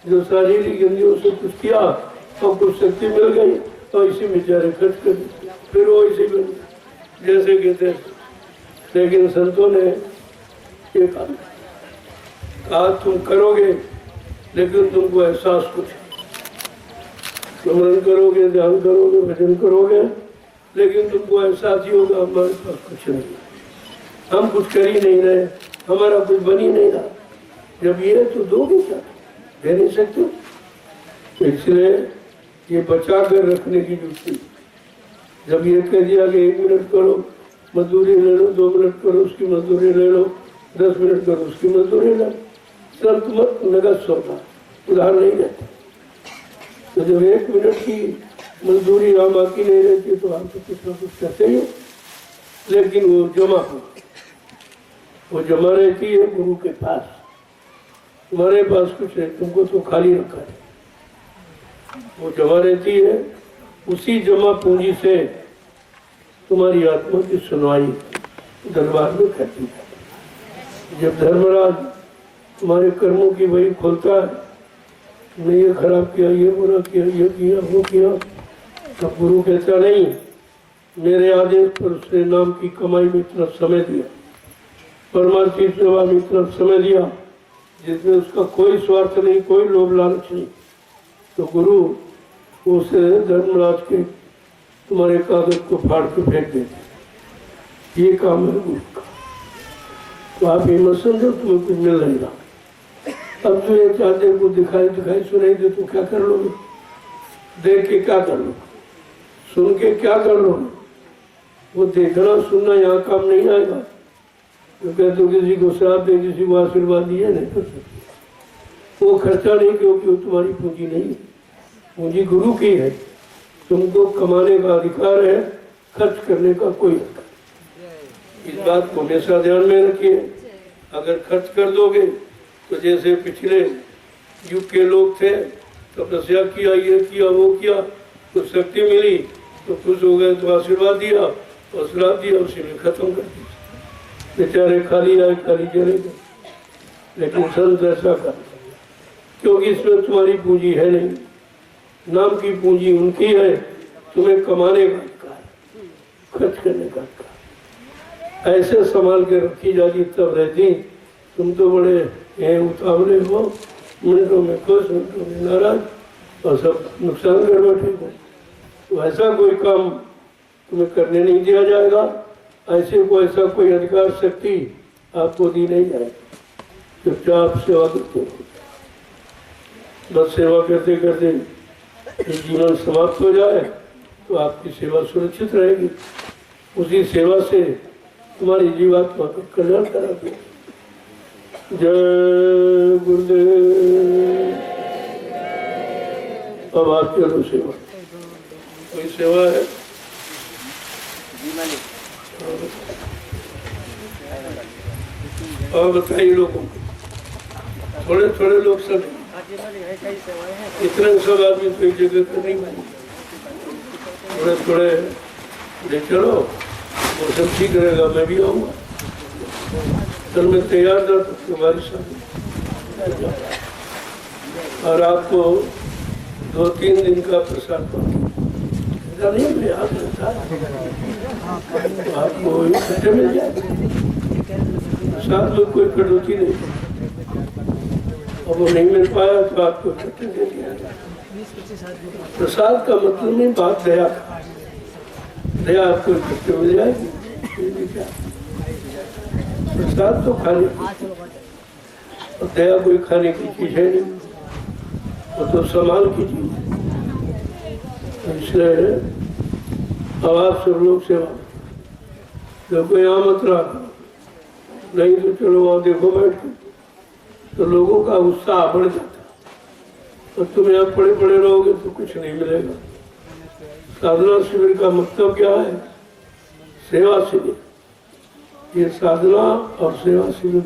जो शारीरिक इंद्रियों से कुछ किया और कुछ शक्ति मिल गई तो इसी बेचारे खर्च कर दी, फिर वो इसी बन गए जैसे कहते हैं। लेकिन संतों ने ये कहा तुम करोगे, लेकिन तुमको एहसास कुछ, स्मरण करोगे, ध्यान करोगे, भजन करोगे, लेकिन तुमको एहसास ही होगा हमारे पास कुछ नहीं, हम कुछ कर ही नहीं रहे, हमारा कुछ बन ही नहीं रहा। जब ये तो दोगे क्या, दे नहीं सकते। तो इसलिए ये बचा कर रखने की जरूरत। जब ये कह दिया कि 1 मिनट करो मजदूरी ले लो, 2 मिनट करो उसकी मजदूरी ले लो, 10 मिनट करो उसकी मजदूरी ले लो, सब तुम नगद सौदा, उधार नहीं रहता। तो जब 1 मिनट की मजदूरी यहाँ बाकी नहीं रहती तो आप तो कुछ ना कुछ करते ही हो, लेकिन वो जमा रहती है गुरु के पास। तुम्हारे पास कुछ नहीं, तुमको तो खाली रखा है, वो जमा रहती है। उसी जमा पूंजी से तुम्हारी आत्मा की सुनवाई दरबार में करती है। जब धर्मराज तुम्हारे कर्मों की वही खोलता है, तुमने ये खराब किया, ये बुरा किया, ये किया, वो किया, तब गुरु कहता नहीं, मेरे आदेश पर उसने नाम की कमाई में इतना समय दिया, परमार्थी सेवा में इतना समय दिया जिसमें उसका कोई स्वार्थ नहीं, कोई लोभ लालच नहीं। तो गुरु उसे धर्मराज के तुम्हारे कागज को फाड़ के फेंक देते। ये काम है गुरु का। तो आप ये मत समझो तुम्हें कुछ मिल रहेगा। अब तो ये चाहते को दिखाई सुनाई दे तो क्या कर लोगे, देख के क्या कर लोगे, सुन के क्या कर लोगे? वो देखना सुनना यहाँ काम नहीं आएगा। तो कहते किसी को श्राप दे, किसी को आशीर्वाद दिए, नहीं कर सकते। वो खर्चा नहीं, क्योंकि वो तुम्हारी पूंजी नहीं है, पूंजी गुरु की है। तुमको कमाने का अधिकार है, खर्च करने का कोई अधिकार। इस बात को हमेशा ध्यान में रखिए। अगर खर्च कर दोगे तो जैसे पिछले युग के लोग थे, तपस्या किया, ये किया, वो किया, तो शक्ति मिली तो खुश हो गए, तो आशीर्वाद दिया और श्राप दिया, उसी में खत्म कर दिया। बेचारे खाली आए खाली चले गए। लेकिन संत ऐसा कर, क्योंकि इसमें तुम्हारी पूंजी है नहीं, नाम की पूंजी उनकी है, तुम्हें कमाने का अधिकार, खर्च करने का अधिकार। ऐसे संभाल के रखी जाती तब रहती। तुम तो बड़े हैं उतावले हो, मिनटों में खुश, मिनटों में नाराज, और सब नुकसान कर बैठे हो। तो ऐसा कोई काम तुम्हें करने नहीं दिया जाएगा। ऐसे को ऐसा कोई अधिकार शक्ति आपको दी नहीं जाएगी। चुपचाप सेवा करते हो, बस सेवा करते करते जीवन समाप्त हो जाए तो आपकी सेवा सुरक्षित रहेगी। उसी सेवा से तुम्हारी जीवात्मा का कल्याण कराते। जय गुरुदेव। अब आप चलो सेवा, कोई सेवा है? और बताइए लोगों को, थोड़े थोड़े लोग सब, इतने सब आदमी तो एक जगह पर नहीं, थोड़े थोड़े ले चलो, वो सब ठीक रहेगा। मैं भी आऊँगा, कल मैं तैयार था तुम्हारे साथ, और आपको 2-3 दिन का प्रसाद नहीं मैं याद रहता, तो आपको इकट्ठे मिल जाए। साथ में कोई कटौती नहीं, और वो नहीं मिल पाया तो आपको इकट्ठे दे दिया। प्रसाद का मतलब नहीं, बात दया का, दया आपको इकट्ठे मिल जाएगी। प्रसाद तो खाने की, और दया कोई खाने की चीज है नहीं, वो तो संभाल की चीज है। इसलिए अब आप सब लोग सेवा देखो, यहाँ मत रहा, नहीं तो चलो वहाँ देखो बैठ के, तो लोगों का उत्साह बढ़ जाता। और तुम यहाँ पड़े पड़े रहोगे तो कुछ नहीं मिलेगा। साधना शिविर का मतलब क्या है? सेवा शिविर। ये साधना और सेवा शिविर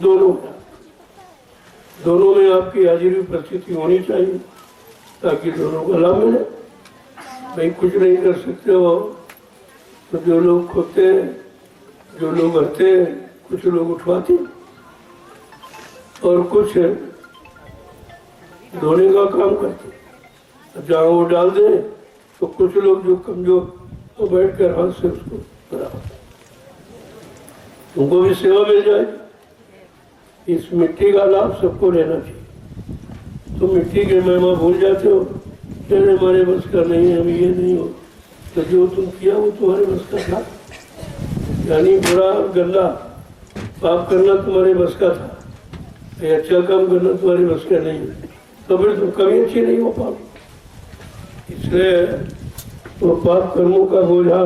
दोनों में आपकी हाजिरी उपस्थिति होनी चाहिए, ताकि दोनों का लाभ मिले। भाई कुछ नहीं कर सकते हो तो जो लोग खोते हैं, जो लोग हरते हैं, कुछ लोग उठवाते और कुछ धोने का काम करते। जहाँ वो डाल दे तो कुछ लोग जो कमजोर तो बैठ कर हाथ से उसको बराबर, उनको भी सेवा मिल जाए। इस मिट्टी का लाभ सबको लेना चाहिए। तो मिट्टी के महिमा भूल जाते हो, फिर हमारे बस का नहीं है, हम ये नहीं हो। तो जो तुम किया वो तुम्हारे बस का था, यानी बुरा गंदा पाप करना तुम्हारे बस का था, ये अच्छा काम करना तुम्हारे बस का नहीं है, तो फिर तुम कभी अच्छी नहीं हो पाओ। इसलिए वो पाप कर्मों का बोझा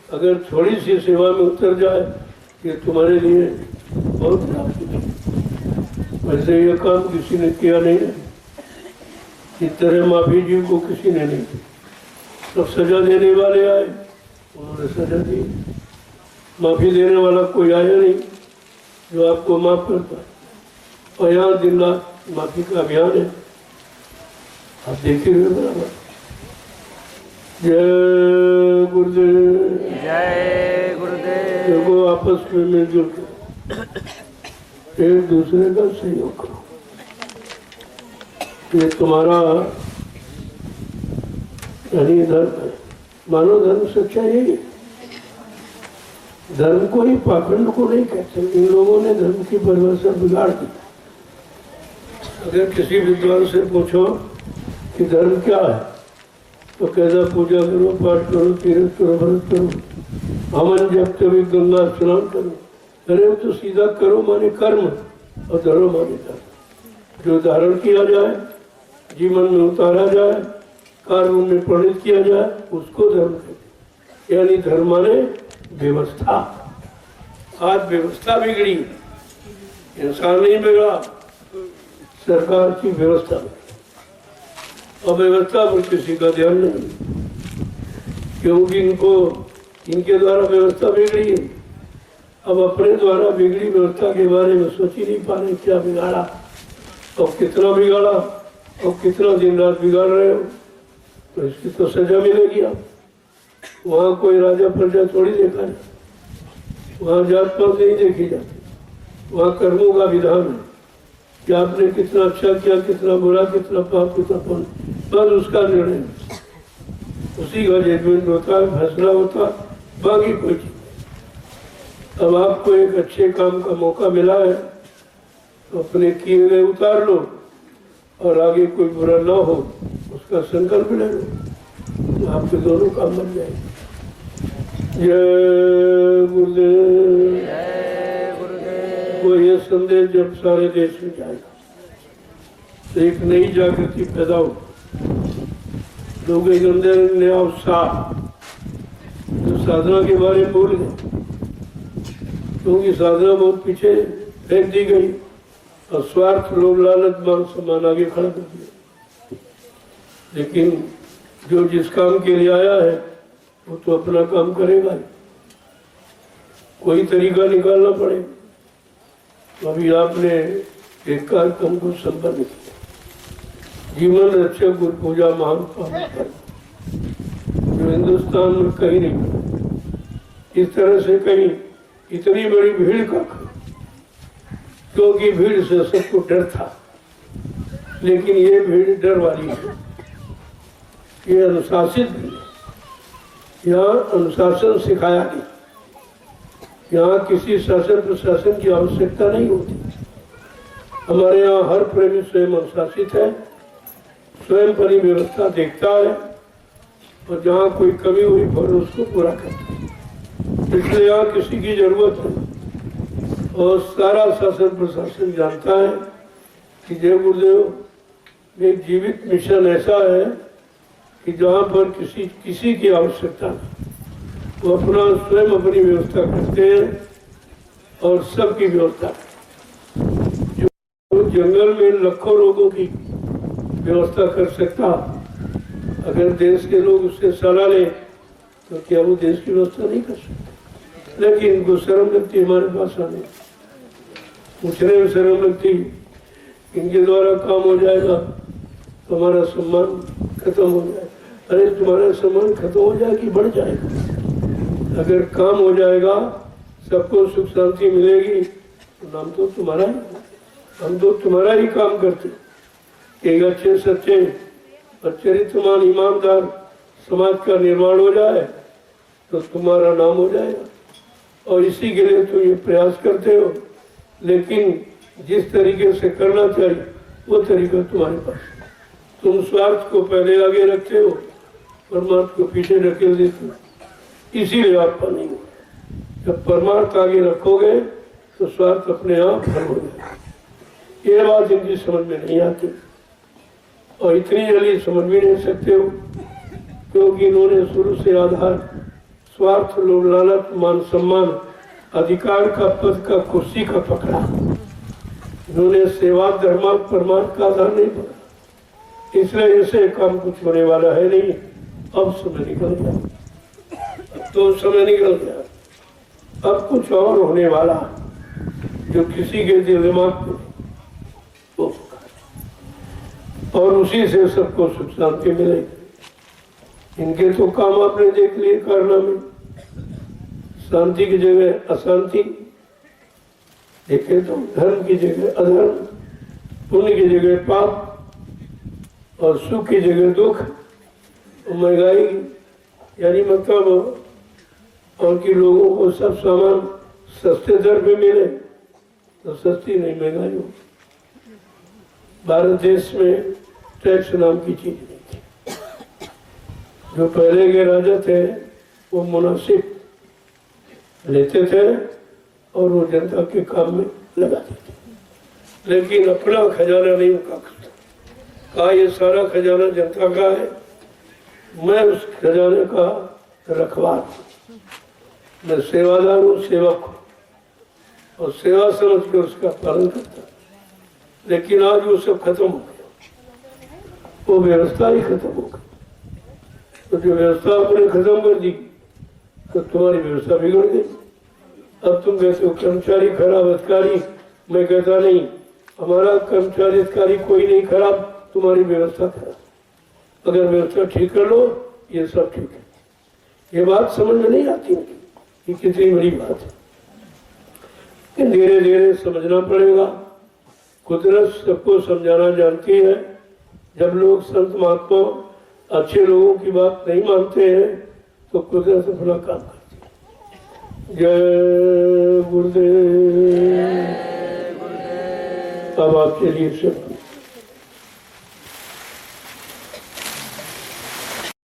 अगर थोड़ी सी सेवा में उतर जाए, ये तुम्हारे लिए बहुत प्राप्ति है। वैसे ये काम किसी ने किया नहीं है, इस तरह माफी जी को किसी ने नहीं की। सब सजा देने वाले आए, उन्होंने सजा दी। माफी देने वाला कोई आया नहीं जो आपको माफ करता है। और यहाँ दिन रात माफी का अभियान है, आप देखे हुए बराबर। जय गुरुदेव, जय गुरुदेव। देखो आपस में मिलजुल कर एक दूसरे का सहयोग करो। ये तुम्हारा यानी धर्म है। मानो धर्म सच्चा यही है। धर्म को ही पाखंड को नहीं कहते। इन लोगों ने धर्म की परिभाषा बिगाड़ दी। अगर किसी विद्वान से पूछो कि धर्म क्या है, तो कहता पूजा करो, पाठ करो, तीर्थ करो, व्रत करो, हवन जप करो, गंगा स्नान करो। अरे तो सीधा करो माने कर्म और धरो माने धर्म। जो धारण किया जाए, जीवन में उतारा जाए, कार्य में प्रणित किया जाए, उसको धर्म कहते। यानी धर्म माने व्यवस्था। आज व्यवस्था बिगड़ी, इंसान नहीं बिगड़ा, सरकार की व्यवस्था। और व्यवस्था पर किसी का ध्यान नहीं, क्योंकि इनके द्वारा व्यवस्था बिगड़ी है। अब अपने द्वारा बिगड़ी व्यवस्था के बारे में सोच ही नहीं पा रहे, क्या बिगाड़ा और कितना बिगाड़ा और कितना दिन रात बिगाड़ रहे हो, तो इसकी तो सजा मिलेगी। आप वहाँ कोई राजा प्रजा थोड़ी देखा है, वहाँ जात पात नहीं देखी जाती, वहाँ कर्मों का विधान है कि आपने कितना अच्छा किया, कितना बुरा, कितना पाप, कितना पुण्य, बस उसका निर्णय, उसी का जजमेंट होता है, फैसला होता, बाकी कोई चीज। अब आपको एक अच्छे काम का मौका मिला है तो अपने किए गए उतार लो और आगे कोई बुरा ना हो उसका संकल्प ले लो, तो आपके दोनों काम बन जाएंगे। जय गुरुदेव। वो ये संदेश जब सारे देश में जाएगा तो एक नई जागृति पैदा हो, लोगों के अंदर नया उत्साह, जो साधना के बारे में बोल गए, क्योंकि साधना बहुत पीछे फेंक दी गई और स्वार्थ, लोभ, लालच, मान सम्मान आगे खड़ा कर दिया। लेकिन जो जिस काम के लिए आया है वो तो अपना काम करेगा ही, कोई तरीका निकालना पड़ेगा। अभी आपने एक कार्यक्रम को संपन्न किया, जीवन रक्षक गुरु पूजा महान काम, जो हिंदुस्तान में कहीं नहीं, इस तरह से कहीं इतनी बड़ी भीड़ का, क्योंकि भीड़ से सबको डर था, लेकिन ये भीड़ डर वाली है, ये अनुशासित भीड़ है। यहाँ अनुशासन सिखाया नहीं, यहाँ किसी शासन प्रशासन की आवश्यकता नहीं होती। हमारे यहाँ हर प्रेमी स्वयं अनुशासित है, स्वयं परी व्यवस्था देखता है और जहाँ कोई कमी हुई फिर उसको पूरा करता है। इसलिए यहाँ किसी की जरूरत नहीं और सारा शासन प्रशासन जानता है कि जय गुरुदेव एक जीवित मिशन ऐसा है कि जहाँ पर किसी की आवश्यकता नहीं, वो अपना स्वयं अपनी व्यवस्था करते हैं और सबकी व्यवस्था करते हैं। जो जंगल में लाखों लोगों की व्यवस्था कर सकता, अगर देश के लोग उससे सलाह लें तो क्या वो देश की व्यवस्था नहीं कर सकते? लेकिन इनको शर्म लगती है हमारे पास आने, पूछने में शर्म लगती, इनके द्वारा काम हो जाएगा तो हमारा सम्मान खत्म हो जाएगा। अरे तुम्हारा सम्मान खत्म हो जाए कि बढ़ जाएगा? अगर काम हो जाएगा, सबको सुख शांति मिलेगी तो नाम तो तुम्हारा ही, हम तो तुम्हारा ही काम करते। एक अच्छे सच्चे और चरित्रमान ईमानदार समाज का निर्माण हो जाए तो तुम्हारा नाम हो जाएगा। और इसी के लिए तुम ये प्रयास करते हो, लेकिन जिस तरीके से करना चाहिए वो तरीका तुम्हारे पास, तुम स्वार्थ को पहले आगे रखते हो, परमार्थ को पीछे ढकेल देते हो, इसीलिए आपका नहीं हो। जब परमार्थ आगे रखोगे तो स्वार्थ अपने आप हल हो जाएगा। ये बात इनकी समझ में नहीं आती और इतनी जल्दी समझ भी नहीं सकते हो, क्योंकि इन्होंने शुरू से आधार स्वार्थ, लोभ, लालच, मान सम्मान, अधिकार का, पद का, कुर्सी का पकड़ा। इन्होंने सेवा, धर्म, परमार्थ का आधार नहीं पकड़ा, इसलिए ऐसे काम कुछ होने वाला है नहीं। अब समय निकल गया, अब तो समय निकल गया, अब कुछ और होने वाला जो किसी के दिल दिमाग में हो सका, और उसी से सबको सुख शांति मिलेगी। इनके तो काम आपने देख लिए, कारनामे, शांति की जगह अशांति देखे तो धर्म की जगह अधर्म, पुण्य की जगह पाप और सुख की जगह दुख, महंगाई यानी मतलब और कि लोगों को सब सामान सस्ते दर पे मिले तो सस्ती नहीं, महंगाई हो। भारत देश में टैक्स नाम की चीज नहीं थी। जो पहले के राजा थे वो मुनासिब लेते थे और वो जनता के काम में लगाते थे, लेकिन अपना खजाना नहीं उनका करता। कहा ये सारा खजाना जनता का है, मैं उस खजाने का रखवार हूँ, मैं सेवादार हूँ, सेवक हूँ, और सेवा समझ के उसका पालन करता। लेकिन आज वो सब खत्म हो गया, वो व्यवस्था ही खत्म हो गई। तो जो व्यवस्था आपने खत्म कर दी तो तुम्हारी व्यवस्था बिगड़ गई। अब तुम कहते हो कर्मचारी खराब, अधिकारी, मैं कहता नहीं, हमारा कर्मचारी अधिकारी कोई नहीं खराब, तुम्हारी व्यवस्था खराब। अगर व्यवस्था ठीक कर लो ये सब ठीक है। ये बात समझ में नहीं आती कि कितनी बड़ी बात है, कि धीरे धीरे समझना पड़ेगा। कुदरत सबको समझाना जानती है। जब लोग संत महात्मा अच्छे लोगों की बात नहीं मानते हैं तो कुदरत अपना काम करती है। जय गुरुदेव। अब आपके लिए सब